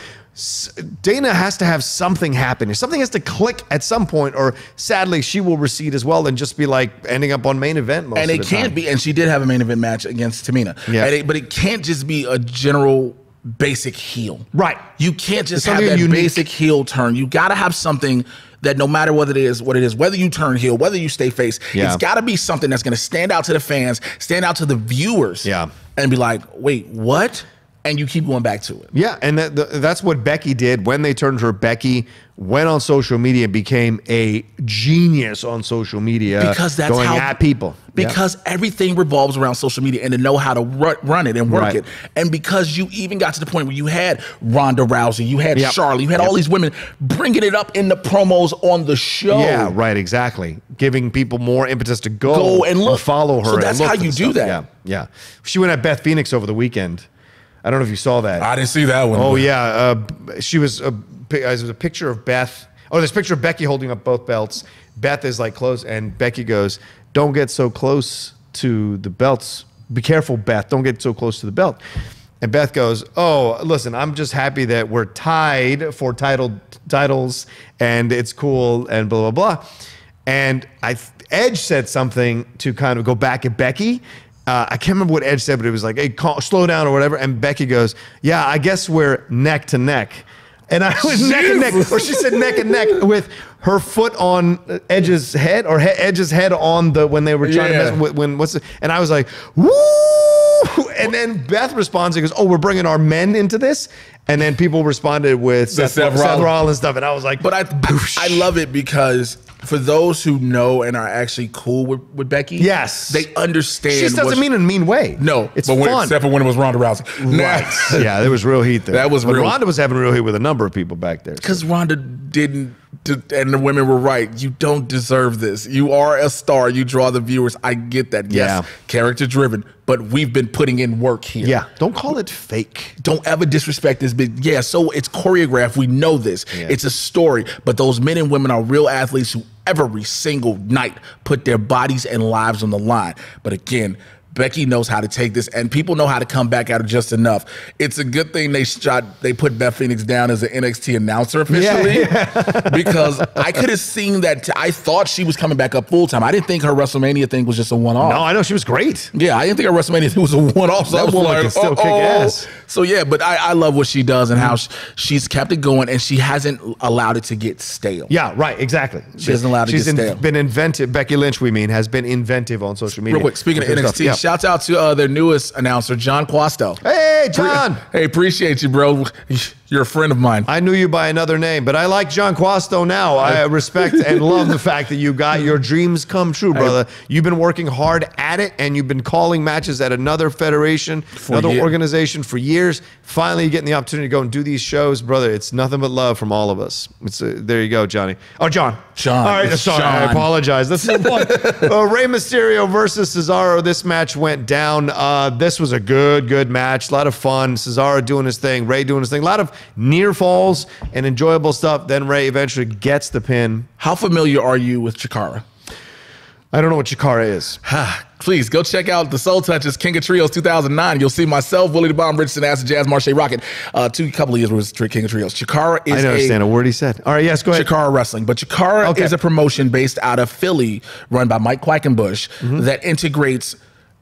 Dana has to have something happen. Something has to click at some point, or sadly, she will recede as well and just be like ending up on main event most of the time. And it can't be, and she did have a main event match against Tamina. Yeah. But it can't just be a general basic heel. Right. You can't just have that basic heel turn. You got to have something that no matter what it is, whether you turn heel, whether you stay face, it's got to be something that's going to stand out to the fans, stand out to the viewers, and be like, wait, what? and you keep going back to it. Yeah, and that's what Becky did when they turned her. Becky went on social media and became a genius on social media, because that's going how, at people. Because everything revolves around social media, and to know how to run it and work it. And because you even got to the point where you had Ronda Rousey, you had Charlotte, you had all these women bringing it up in the promos on the show. Yeah, right, exactly. Giving people more impetus to go and look, follow her. So that's how you do that. Yeah, yeah. She went at Beth Phoenix over the weekend. I don't know if you saw that. I didn't see that one. Oh, yeah. She was there was a picture of Beth. Oh, there's a picture of Becky holding up both belts. Beth is like close, and Becky goes, "Don't get so close to the belts. Be careful, Beth. Don't get so close to the belt." And Beth goes, "Oh, listen, I'm just happy that we're tied for titles, and it's cool, and blah, blah, blah." And Edge said something to kind of go back at Becky. I can't remember what Edge said, but it was like, "Hey, slow down," or whatever. And Becky goes, "Yeah, I guess we're neck to neck." And I was neck and neck, or she said neck and neck, with her foot on Edge's head, or Edge's head on the, when they were trying to mess with, and I was like, woo! And then Beth responds and goes, "Oh, we're bringing our men into this?" And then people responded with Seth Rollins stuff. And I was like, but I love it, because for those who know and are actually cool with Becky, they understand. She just doesn't mean in a mean way. No, it's fun. Except for when it was Ronda Rousey. Right. Yeah, there was real heat there. That was real. Ronda was having real heat with a number of people back there. Because Ronda didn't, and the women were right. You don't deserve this. You are a star. You draw the viewers. I get that. Yes, character driven, but we've been putting in work here. Yeah, don't call it fake. Don't ever disrespect this big. Yeah, so it's choreographed. We know this. Yeah. It's a story, but those men and women are real athletes who every single night put their bodies and lives on the line. But again, Becky knows how to take this, and people know how to come back at her just enough. It's a good thing they put Beth Phoenix down as an NXT announcer officially, because I could have seen that. I thought she was coming back up full time. I didn't think her WrestleMania thing was just a one-off. No, I know she was great. Yeah, I didn't think her WrestleMania thing was a one-off. So that woman can still kick ass. So yeah, but I love what she does and how she's kept it going, and she hasn't allowed it to get stale. Yeah, right, exactly. She hasn't allowed it to get stale. She's been inventive. Becky Lynch, has been inventive on social media. Real quick, speaking of NXT, shouts out to their newest announcer, John Quasto. Hey, John. Hey, appreciate you, bro. You're a friend of mine. I knew you by another name, but I like John Quasto now. I respect and love the fact that you got your dreams come true, brother. You've been working hard at it, and you've been calling matches at another federation, another organization for years. Finally, you're getting the opportunity to go and do these shows, brother. It's nothing but love from all of us. There you go, Johnny. Oh, John. John. All right, sorry. I apologize. Let's move on. Rey Mysterio versus Cesaro. This match went down. This was a good match. A lot of fun. Cesaro doing his thing. Rey doing his thing. A lot of near falls and enjoyable stuff. Then Rey eventually gets the pin. How familiar are you with Chikara? I don't know what Chikara is. Please go check out the Soul Touches King of Trios 2009. You'll see myself, Willie the Bomb Richardson, Acid Jazz, Marche Rocket. A couple of years was King of Trios. Chikara is I don't understand a word he said. All right, yes, go ahead. Chikara Wrestling. But Chikara is a promotion based out of Philly, run by Mike Quackenbush, that integrates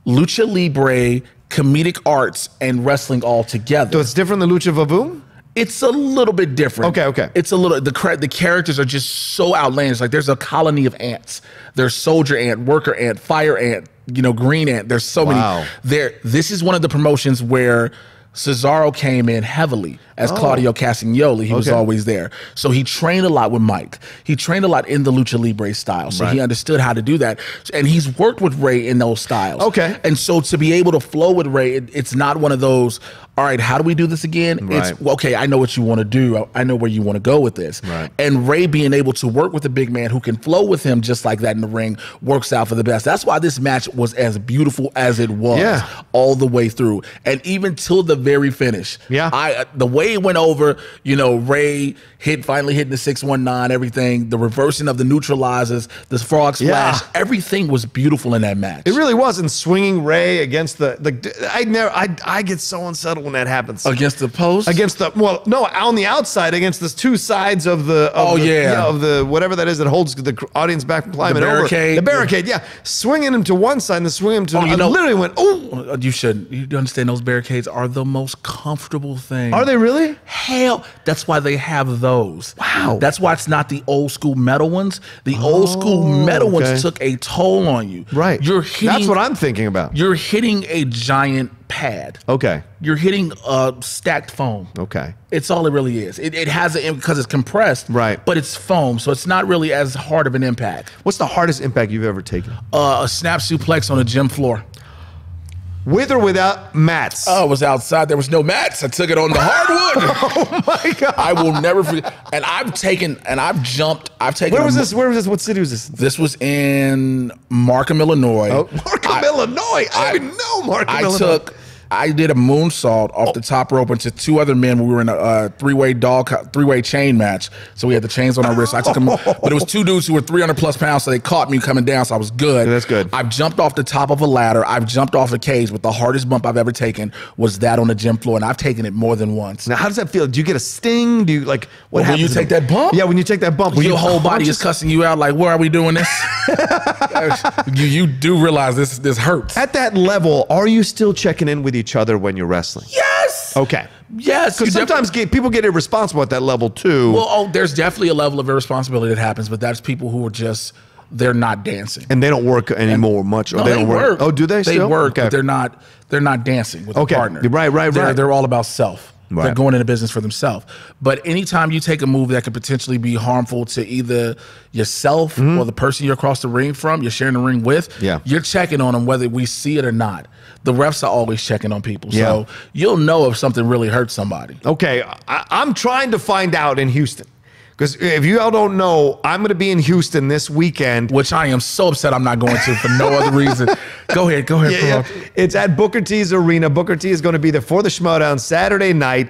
lucha libre, comedic arts, and wrestling all together. So it's different than Lucha Vavoom? It's a little bit different. Okay. It's a little, the characters are just so outlandish. Like, there's a colony of ants. There's soldier ant, worker ant, fire ant, green ant. There's so many. This is one of the promotions where Cesaro came in heavily as Claudio Castagnoli. He was always there. So he trained a lot with Mike. He trained a lot in the Lucha Libre style. So he understood how to do that. And he's worked with Rey in those styles. And so to be able to flow with Rey, it's not one of those, all right, how do we do this again? It's, okay, I know what you want to do. I know where you want to go with this. And Rey being able to work with a big man who can flow with him just like that in the ring works out for the best. That's why this match was as beautiful as it was all the way through. And even till the very finish. The way it went over, Rey finally hitting the 619, everything, the reversing of the neutralizers, the frog splash, everything was beautiful in that match. It really was. And swinging Rey against I get so unsettled when that happens. Against the post? On the outside, against the two sides of the whatever that is that holds the audience back from climbing over. The barricade, swinging him to one side and then swinging him to the other. I literally went, oh. You shouldn't. You understand those barricades are the most comfortable thing. Are they really? Hell, that's why they have those. Wow. That's why it's not the old school metal ones. The old school metal ones took a toll on you. Right. You're hitting. That's what I'm thinking about. You're hitting a giant pad. Okay. You're hitting stacked foam. Okay. It's all it really is. It has it because it's compressed. Right. But it's foam, so it's not really as hard of an impact. What's the hardest impact you've ever taken? A snap suplex on a gym floor. With or without mats? Oh, it was outside. There was no mats. I took it on the hardwood. Oh my God. I will never forget. And I've jumped. Where was this? Where was this? What city was this? This was in Markham, Illinois. Oh, Markham, Illinois. I didn't even know Markham, Illinois. I did a moonsault off the top rope into two other men. We were in a three-way chain match. So we had the chains on our wrists. I took them, but it was two dudes who were 300+ pounds, so they caught me coming down, so I was good. That's good. I've jumped off the top of a ladder. I've jumped off a cage, but the hardest bump I've ever taken was that on the gym floor, and I've taken it more than once. Now, how does that feel? Do you get a sting? Do you what happens? When you take that bump? Yeah, when you take that bump. Your whole body is cussing you out like, where are we doing this? you do realize this hurts. At that level, are you still checking in with each other when you're wrestling? Yes. Okay. Yes. Because sometimes people get irresponsible at that level too. Well, there's definitely a level of irresponsibility that happens, but that's people who are just, they're not dancing. And they don't work anymore much. Or No, they don't work. Oh, do they They still? work, Okay. but they're not dancing with a partner. Right. They're all about self. Right. They're going into business for themselves. But anytime you take a move that could potentially be harmful to either yourself or the person you're across the ring from, you're sharing the ring with, you're checking on them whether we see it or not. The refs are always checking on people. So you'll know if something really hurts somebody. Okay, I'm trying to find out in Houston. Because if you all don't know, I'm going to be in Houston this weekend. Which I am so upset I'm not going to for no other reason. Go ahead. Yeah. It's at Booker T's Arena. Booker T is going to be there for the Schmodown Saturday night.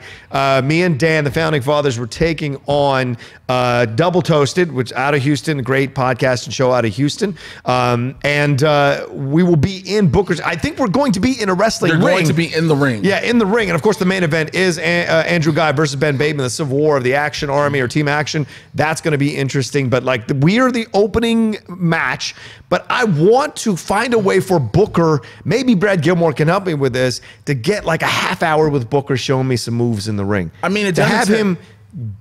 Me and Dan, the Founding Fathers, were taking on Double Toasted, which out of Houston, great podcast and show out of Houston. And we will be in Booker's. I think we're going to be in a wrestling ring. You're going to be in the ring. Yeah, in the ring. And of course, the main event is Andrew Guy versus Ben Bateman, the Civil War of the Action Army or Team Action. That's going to be interesting. But like we are the opening match. But I want to find a way for Booker, maybe Brad Gilmore can help me with this, to get like a half hour with Booker showing me some moves in the ring. I mean, to have him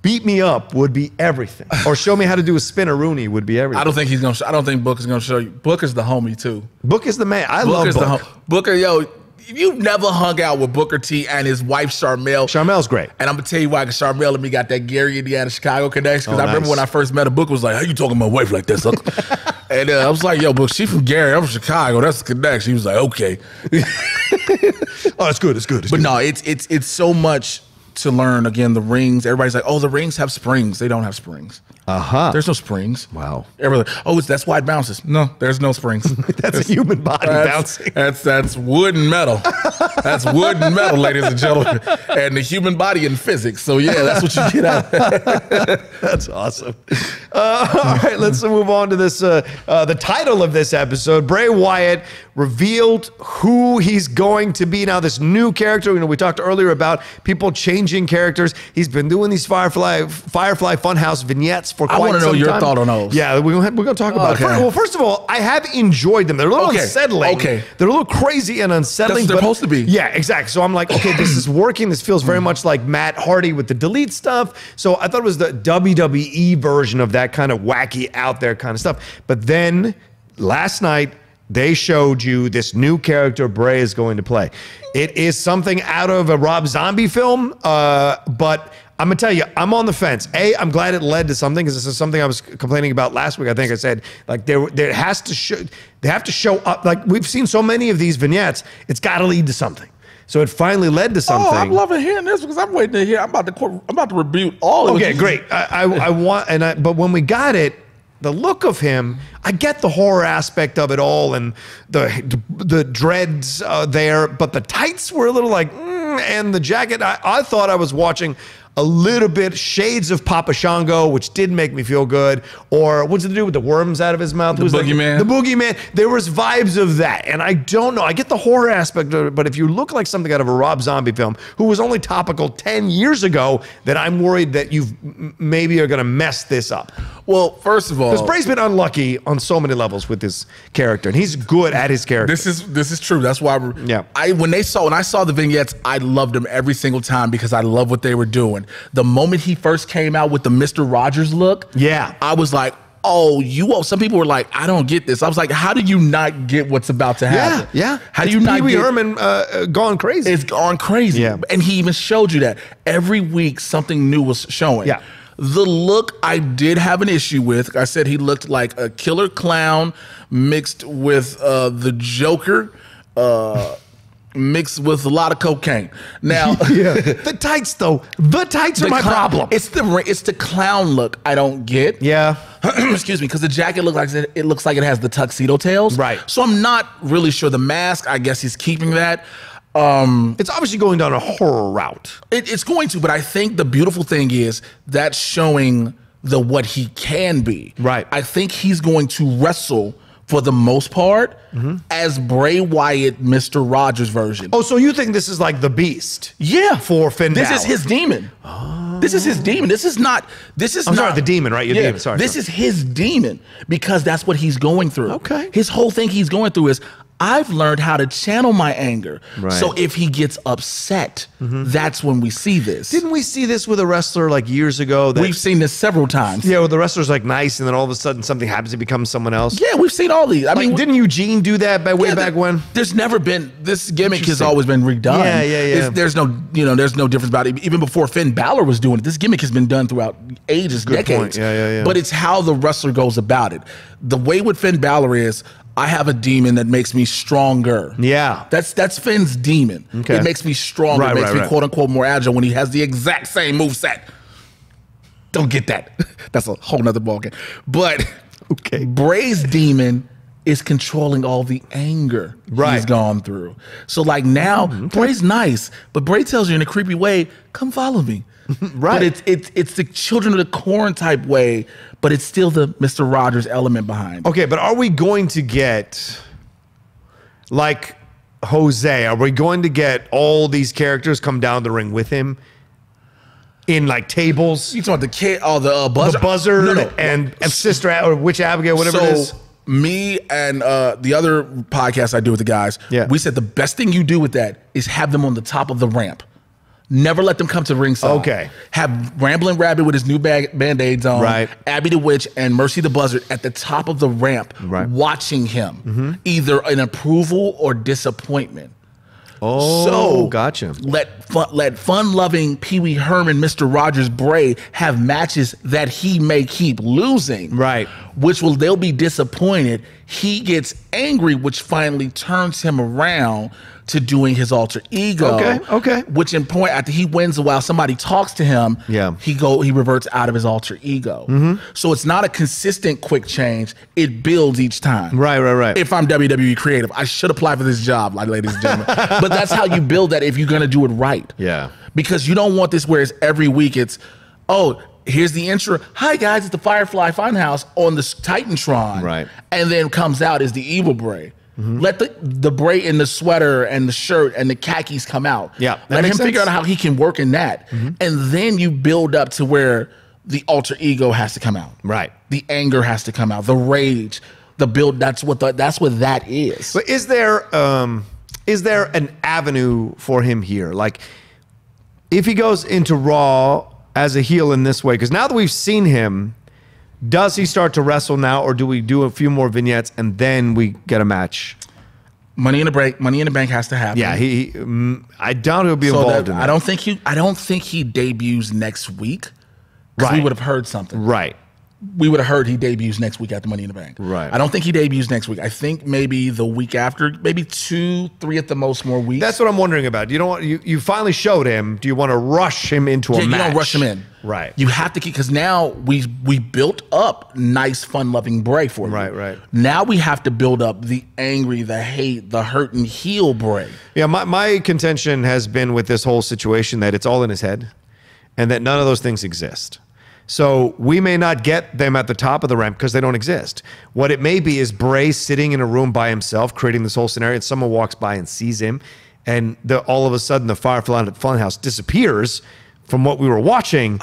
beat me up would be everything, or show me how to do a spinneroonie would be everything. I don't think he's gonna. I don't think Booker's gonna show you. Booker's the homie too. Book is the man. I love Book. Booker, yo. If you've never hung out with Booker T and his wife Charmel. Charmel's great. And I'm going to tell you why, because Charmel and me got that Gary, Indiana, Chicago connection. Because I remember when I first met her, Booker was like, how you talking to my wife like this? And I was like, yo, Book, she from Gary, I'm from Chicago. That's the connection. He was like, okay. Oh, it's good. It's good. But no, it's so much to learn. Again, the rings. Everybody's like, oh, the rings have springs. They don't have springs. There's no springs. Wow. Everybody, oh, that's why it bounces. No, there's no springs. That's a human body bouncing. That's wood and metal. That's wood and metal, ladies and gentlemen. And the human body in physics. So yeah, that's what you get out of it. That's awesome. All right, let's move on to this. The title of this episode, Bray Wyatt revealed who he's going to be. Now, this new character, you know, we talked earlier about people changing characters. He's been doing these Firefly Funhouse vignettes for quite some time. I want to know your thought on those. Yeah, we're going to talk about it. Well, first of all, I have enjoyed them. They're a little unsettling. Okay. They're a little crazy and unsettling. That's what they're supposed to be. Yeah, exactly. So I'm like, okay, this is working. This feels very much like Matt Hardy with the delete stuff. So I thought it was the WWE version of that kind of wacky out there kind of stuff. But then last night, they showed you this new character Bray is going to play. It is something out of a Rob Zombie film, but I'm gonna tell you, I'm on the fence. I'm glad it led to something, because this is something I was complaining about last week. I think I said, like, there has to show, they have to show up. Like, we've seen so many of these vignettes, it's got to lead to something. So it finally led to something. Oh, I'm loving hearing this, because I'm waiting to hear. I'm about to rebuke all of it. Okay, great. I want, but when we got it, the look of him, I get the horror aspect of it all and the dreads there, but the tights were a little like, and the jacket, I thought I was watching a little bit shades of Papa Shango, which did make me feel good. Or what's it to do with the worms out of his mouth? The boogeyman. The boogeyman. There was vibes of that. And I don't know. I get the horror aspect of it, but if you look like something out of a Rob Zombie film, who was only topical 10 years ago, then I'm worried that you maybe are going to mess this up. Well, first of all, because Bray's been unlucky on so many levels with this character, and he's good at his character. This is true. That's why when I saw the vignettes, I loved them every single time because I love what they were doing. The moment he first came out with the Mr. Rogers look, I was like, oh, some people were like, I don't get this. I was like, how do you not get what's about to happen? Yeah. How do you not Pee-wee get Herman gone crazy? It's gone crazy. Yeah. And he even showed you that every week something new was showing. Yeah. The look I did have an issue with. I said he looked like a killer clown mixed with the Joker, mixed with a lot of cocaine. Now, the tights though, the tights are my problem. It's the clown look I don't get. Yeah. Excuse me, because the jacket looks like it has the tuxedo tails. Right. So I'm not really sure. The mask, I guess he's keeping that. It's obviously going down a horror route. It's going to, but I think the beautiful thing is that's showing what he can be. Right. I think he's going to wrestle for the most part as Bray Wyatt, Mr. Rogers version. Oh, so you think this is like the Beast? Yeah. For Finn Balor. This is his demon. Oh. This is his demon. This is not. I'm sorry, the demon, right? Your demon. Sorry. This is his demon because that's what he's going through. Okay. His whole thing he's going through is, I've learned how to channel my anger. Right. So if he gets upset, that's when we see this. Didn't we see this with a wrestler like years ago? We've seen this several times. Yeah, where the wrestler's like nice, and then all of a sudden something happens to become someone else. Yeah, we've seen all these. I mean, didn't Eugene do that way back when? There's never been, this gimmick has always been redone. Yeah. There's no difference about it. Even before Finn Balor was doing it, this gimmick has been done throughout ages, decades. Yeah. But it's how the wrestler goes about it. The way with Finn Balor is, I have a demon that makes me stronger. Yeah. That's Finn's demon. Okay. It makes me stronger. It makes me quote unquote more agile when he has the exact same moveset. Don't get that. That's a whole nother ballgame. But Bray's demon is controlling all the anger he's gone through. So like now, Bray's nice, but Bray tells you in a creepy way, come follow me. But it's the Children of the Corn type way, but it's still the Mr. Rogers element behind it. Okay, but are we going to get, like Jose, are we going to get all these characters come down the ring with him in like tables? You talking about the kid, the buzzer? The buzzer and Sister, or Witch Abigail, whatever it is. Me and the other podcast I do with the guys, we said the best thing you do with that is have them on the top of the ramp. Never let them come to ringside. Okay. Have Ramblin' Rabbit with his new Band-Aids on. Right. Abby the Witch and Mercy the Buzzard at the top of the ramp watching him. Either an approval or disappointment. Oh, so gotcha. Let fun-loving Pee-wee Herman, Mr. Rogers Bray have matches that he may keep losing. Right. They'll be disappointed. He gets angry, which finally turns him around to doing his alter ego. Okay. Which in point, after he wins a while, somebody talks to him, he reverts out of his alter ego. So it's not a consistent quick change. It builds each time. Right. If I'm WWE creative, I should apply for this job, like ladies and gentlemen. But that's how you build that if you're gonna do it right. Yeah. Because you don't want this where it's every week it's, here's the intro. Hi guys, it's the Firefly Funhouse on the Titantron. Right. And then comes out is the evil Bray. Let the Bray in the sweater and the shirt and the khakis come out. Yeah. Let him figure out how he can work in that. And then you build up to where the alter ego has to come out. Right. The anger has to come out. The rage, the build, that's what that is. But is there an avenue for him here? Like if he goes into Raw as a heel in this way, because now that we've seen him, does he start to wrestle now, or do we do a few more vignettes and then we get a match? Money in the Bank has to happen. Yeah, I doubt he'll be involved in that. I don't think he debuts next week. Because we would have heard something. Right. We would have heard he debuts next week after Money in the Bank. Right. I don't think he debuts next week. I think maybe the week after, maybe 2, 3 at the most more weeks. That's what I'm wondering about. You don't want you finally showed him. Do you want to rush him into a match? You don't rush him in. Right. You have to keep, because now we built up nice, fun-loving Bray for you. Right. Now we have to build up the angry, the hate, the hurt and heel Bray. Yeah, my contention has been with this whole situation that it's all in his head. and that none of those things exist. So we may not get them at the top of the ramp because they don't exist. What it may be is Bray sitting in a room by himself, creating this whole scenario, and someone walks by and sees him, and all of a sudden the Firefly Funhouse disappears from what we were watching,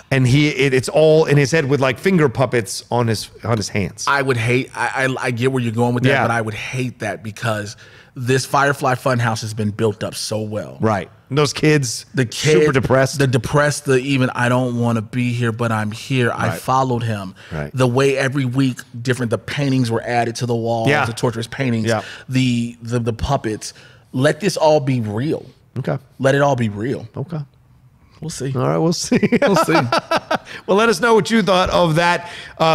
and it's all in his head with like finger puppets on his hands. I would hate. I get where you're going with that, but I would hate that because this Firefly Funhouse has been built up so well. Right. And those kids, super depressed. The depressed, even I don't want to be here, but I'm here. Right. I followed him. Right. The way every week the paintings were added to the walls, the torturous paintings, the puppets. Let this all be real. Okay. Let it all be real. Okay. We'll see. All right, we'll see. We'll see. Well, let us know what you thought of that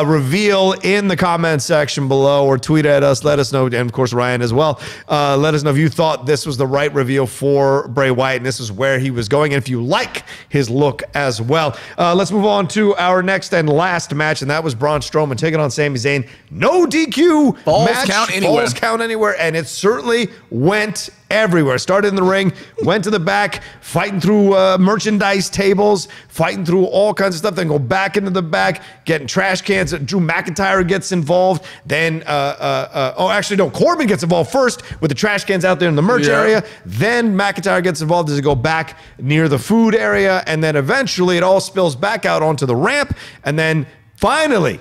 reveal in the comment section below, or tweet at us. Let us know, and of course, Ryan as well. Let us know if you thought this was the right reveal for Bray Wyatt, and this is where he was going, and if you like his look as well. Let's move on to our next and last match, and that was Braun Strowman taking on Sami Zayn. No DQ match. Falls count anywhere, and it certainly went everywhere. Started in the ring, went to the back, fighting through merchandise tables, fighting through all kinds of stuff, then go back into the back, getting trash cans. Drew McIntyre gets involved. Then, Corbin gets involved first with the trash cans out there in the merch area. Then McIntyre gets involved as they go back near the food area. And then eventually it all spills back out onto the ramp. And then finally,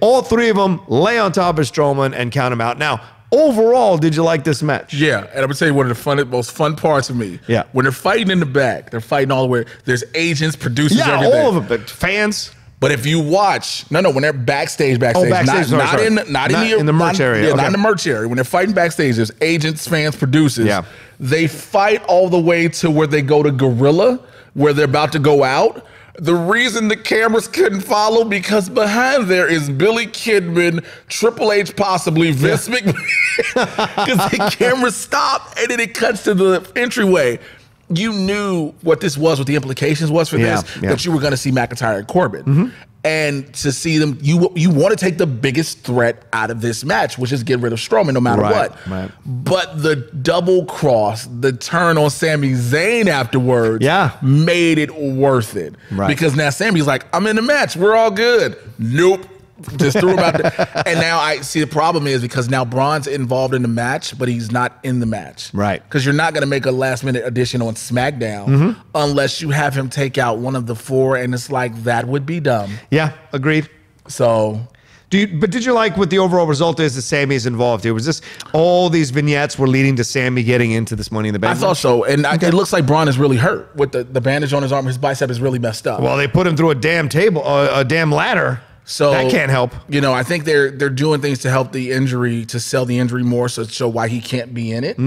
all three of them lay on top of Strowman and count him out. Now, overall, did you like this match? Yeah, and I'm gonna tell you one of the most fun parts of me. Yeah, when they're fighting in the back, they're fighting all the way. There's agents, producers, everything. All of them, but fans. But if you watch, when they're backstage, not in the merch area, not in the merch area. When they're fighting backstage, there's agents, fans, producers. Yeah, they fight all the way to where they go to Gorilla, where they're about to go out. The reason the cameras couldn't follow, because behind there is Billy Kidman, Triple H, possibly Vince McMahon, because the cameras stop and then it cuts to the entryway. You knew what this was, what the implications was for this, that you were going to see McIntyre and Corbin. And to see them, you want to take the biggest threat out of this match, which is get rid of Strowman no matter what. Right. But the double cross, the turn on Sami Zayn afterwards, made it worth it. Right. Because now Sami's like, I'm in the match. We're all good. Nope. Just threw him out there. And now I see the problem is because now Braun's involved in the match, but he's not in the match. Right. Because you're not going to make a last minute addition on Smackdown unless you have him take out one of the four, and it's like, that would be dumb. Yeah, agreed. So... But did you like what the overall result is that Sami is involved here? Was this all these vignettes were leading to Sami getting into this Money in the Bank? I thought so. And it looks like Braun is really hurt with the bandage on his arm. His bicep is really messed up. Well, they put him through a damn table, a damn ladder. So that can't help. I think they're doing things to help the injury, to sell the injury more, so show why he can't be in it.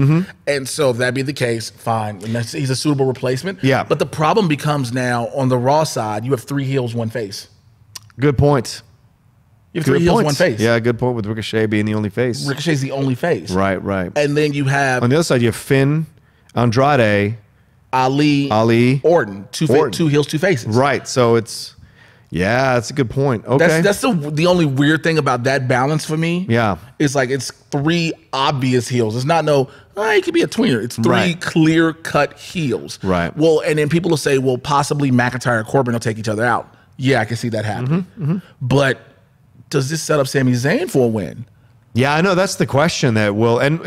And so if that be the case, fine. And he's a suitable replacement. Yeah. But the problem becomes now on the Raw side, you have 3 heels, 1 face. Good point. You have 3 heels, 1 face. Yeah, good point, with Ricochet being the only face. Ricochet's the only face. Right, right. And then you have... On the other side, you have Finn, Andrade, Ali, Orton. 2 heels, 2 faces. Right, so it's... Yeah, that's a good point. Okay. That's the only weird thing about that balance for me. Yeah. It's like it's 3 obvious heels. It's not it could be a tweener. It's 3 clear-cut heels. Right. Well, and then people will say, well, possibly McIntyre and Corbin will take each other out. Yeah, I can see that happening. But does this set up Sami Zayn for a win? Yeah, I know. That's the question that will. And,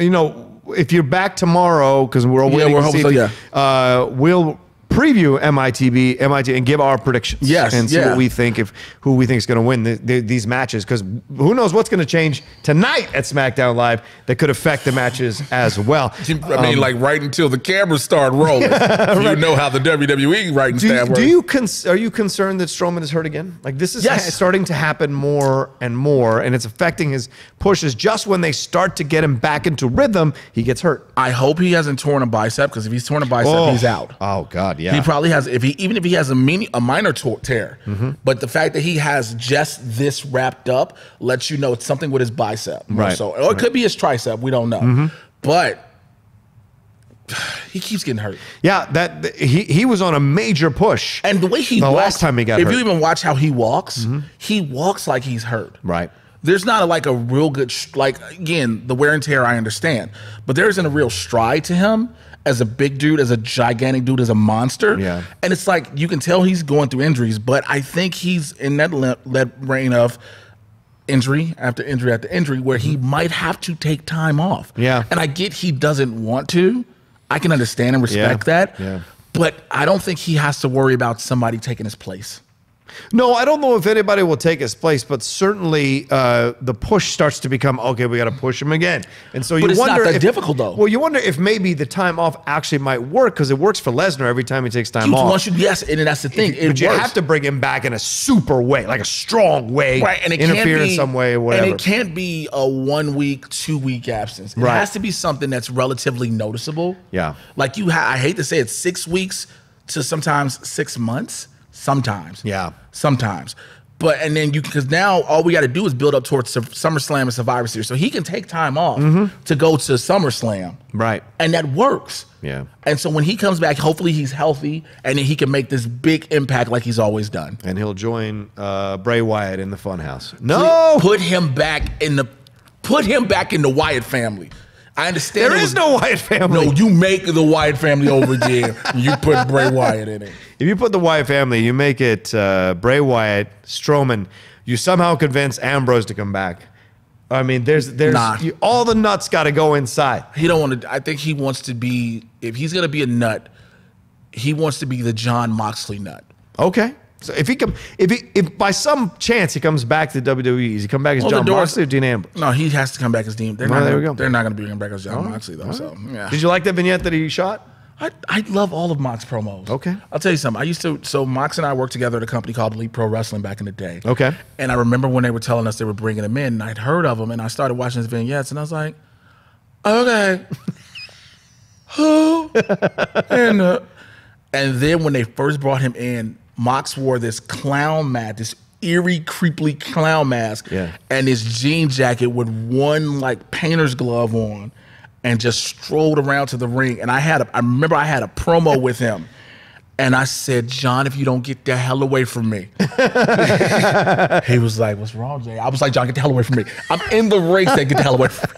if you're back tomorrow, because we're waiting to see, we'll preview MITB and give our predictions. Yes, and see what we think, who we think is going to win these matches, because who knows what's going to change tonight at SmackDown Live that could affect the matches as well. I mean, like right until the cameras start rolling, you know how the WWE writing staff works. Are you concerned that Strowman is hurt again? Like, this is starting to happen more and more, and it's affecting his pushes. Just when they start to get him back into rhythm, he gets hurt. I hope he hasn't torn a bicep, because if he's torn a bicep, he's out. Oh God. Yeah. He probably has, even if he has a minor tear, but the fact that he has just this wrapped up lets you know it's something with his bicep. Right. So, or it could be his tricep. We don't know. But he keeps getting hurt. Yeah, he was on a major push. And the way he walks, last time he got hurt. If you even watch how he walks like he's hurt. Right. There's not a real good, again, the wear and tear I understand, but there isn't a real stride to him. as a big dude, as a gigantic dude, as a monster. Yeah. And it's like, you can tell he's going through injuries, but I think he's in that reign of injury after injury after injury where he might have to take time off. Yeah. And I get he doesn't want to. I can understand and respect that. Yeah. But I don't think he has to worry about somebody taking his place. No, I don't know if anybody will take his place, but certainly the push starts to become, okay, we got to push him again. And so you it's wonder not that if, difficult, though. Well, you wonder if maybe the time off actually might work because it works for Lesnar every time he takes time off. Yes, and that's the thing. But you have to bring him back in a super way, like a strong way, right? And it interfere can't be, in some way or whatever. And it can't be a 1 week, 2 week absence. It has to be something that's relatively noticeable. Yeah. Like I hate to say it, 6 weeks to sometimes 6 months. Sometimes. Yeah. Sometimes. But, and then because now all we got to do is build up towards SummerSlam and Survivor Series. So he can take time off to go to SummerSlam. Right. And that works. Yeah. And so when he comes back, hopefully he's healthy and then he can make this big impact like he's always done. And he'll join Bray Wyatt in the Funhouse. No! Put him back in the Wyatt family. I understand. There is no Wyatt family. No, you make the Wyatt family over there. You put Bray Wyatt in it. If you put the Wyatt family, you make it Bray Wyatt, Strowman. You somehow convince Ambrose to come back. I mean, there's all the nuts got to go inside. He don't want to. I think he wants to be. If he's gonna be a nut, he wants to be the John Moxley nut. Okay. So if by some chance he comes back to WWE, does he come back as John Moxley or Dean Ambrose? No, he has to come back as Dean. They're not going to bring him back as John Moxley though. So yeah. Did you like that vignette that he shot? I love all of Mox promos. Okay. I'll tell you something. So Mox and I worked together at a company called Elite Pro Wrestling back in the day. Okay. And I remember when they were telling us they were bringing him in, and I'd heard of him, and I started watching his vignettes, and I was like, okay, who? And then when they first brought him in, Mox wore this clown mask, this eerie, creepily clown mask, and his jean jacket with one like painter's glove on, and just strolled around to the ring. And I remember I had a promo with him, and I said, John, if you don't get the hell away from me. He was like, what's wrong, Jay? I was like, John, get the hell away from me. I'm in the ring, say, get the hell away from me.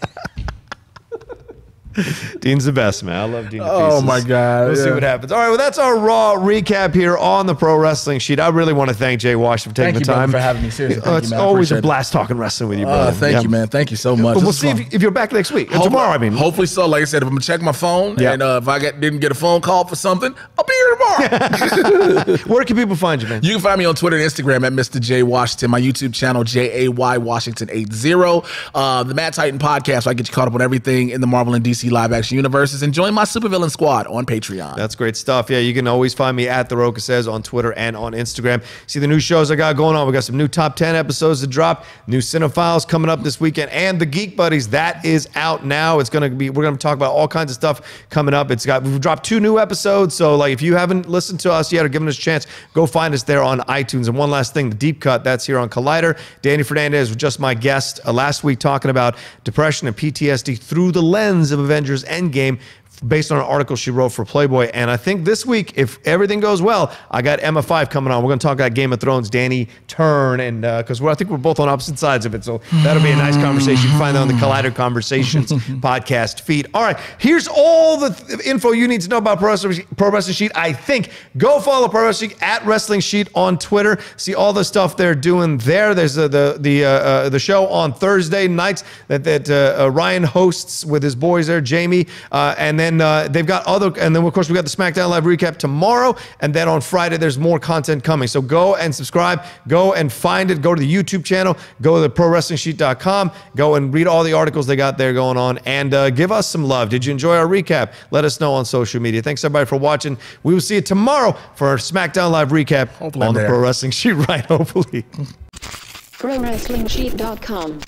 Dean's the best, man. I love Dean. Oh my God. We'll see what happens. All right, well, that's our Raw recap here on the Pro Wrestling Sheet. I really want to thank Jay Wash for taking the time. Thank you for having me. Seriously, it's always a blast talking wrestling with you, brother. Thank you, man. Thank you so much. But we'll see if you're back next week. Tomorrow, I mean. Hopefully so. Like I said, if I'm going to check my phone and if I didn't get a phone call for something, I'll be here tomorrow. Where can people find you, man? You can find me on Twitter and Instagram at Mr. J Washington. My YouTube channel, JAY Washington 80. The Mad Titan podcast, so I get you caught up on everything in the Marvel and DC live action universes. And join my Supervillain Squad on Patreon. That's great stuff. Yeah, you can always find me at The Rocha Says on Twitter and on Instagram. See the new shows I got going on. We got some new top 10 episodes to drop. New Cinephiles coming up this weekend, and the Geek Buddies, that is out now. It's gonna be. We're gonna talk about all kinds of stuff coming up. We've dropped 2 new episodes. So like, if you haven't listened to us yet or given us a chance, go find us there on iTunes. And one last thing, the Deep Cut, that's here on Collider. Danny Fernandez was just my guest last week talking about depression and PTSD through the lens of Avengers Endgame, based on an article she wrote for Playboy. And I think this week, if everything goes well, I got Emma 5 coming on. We're going to talk about Game of Thrones, Danny turn, and because I think we're both on opposite sides of it. So that'll be a nice conversation. You can find that on the Collider Conversations podcast feed. All right, here's all the info you need to know about Pro Wrestling Sheet. I think go follow Pro Wrestling at Wrestling Sheet on Twitter. See all the stuff they're doing there. There's the show on Thursday nights that Ryan hosts with his boys there, Jamie, and then they've got and then of course we got the SmackDown Live recap tomorrow, and then on Friday there's more content coming. So go and subscribe, go and find it, go to the YouTube channel, go to ProWrestlingSheet.com, go and read all the articles they got there going on, and give us some love. Did you enjoy our recap? Let us know on social media. Thanks everybody for watching. We will see you tomorrow for our SmackDown Live recap on the Pro Wrestling Sheet, right? Hopefully. ProWrestlingSheet.com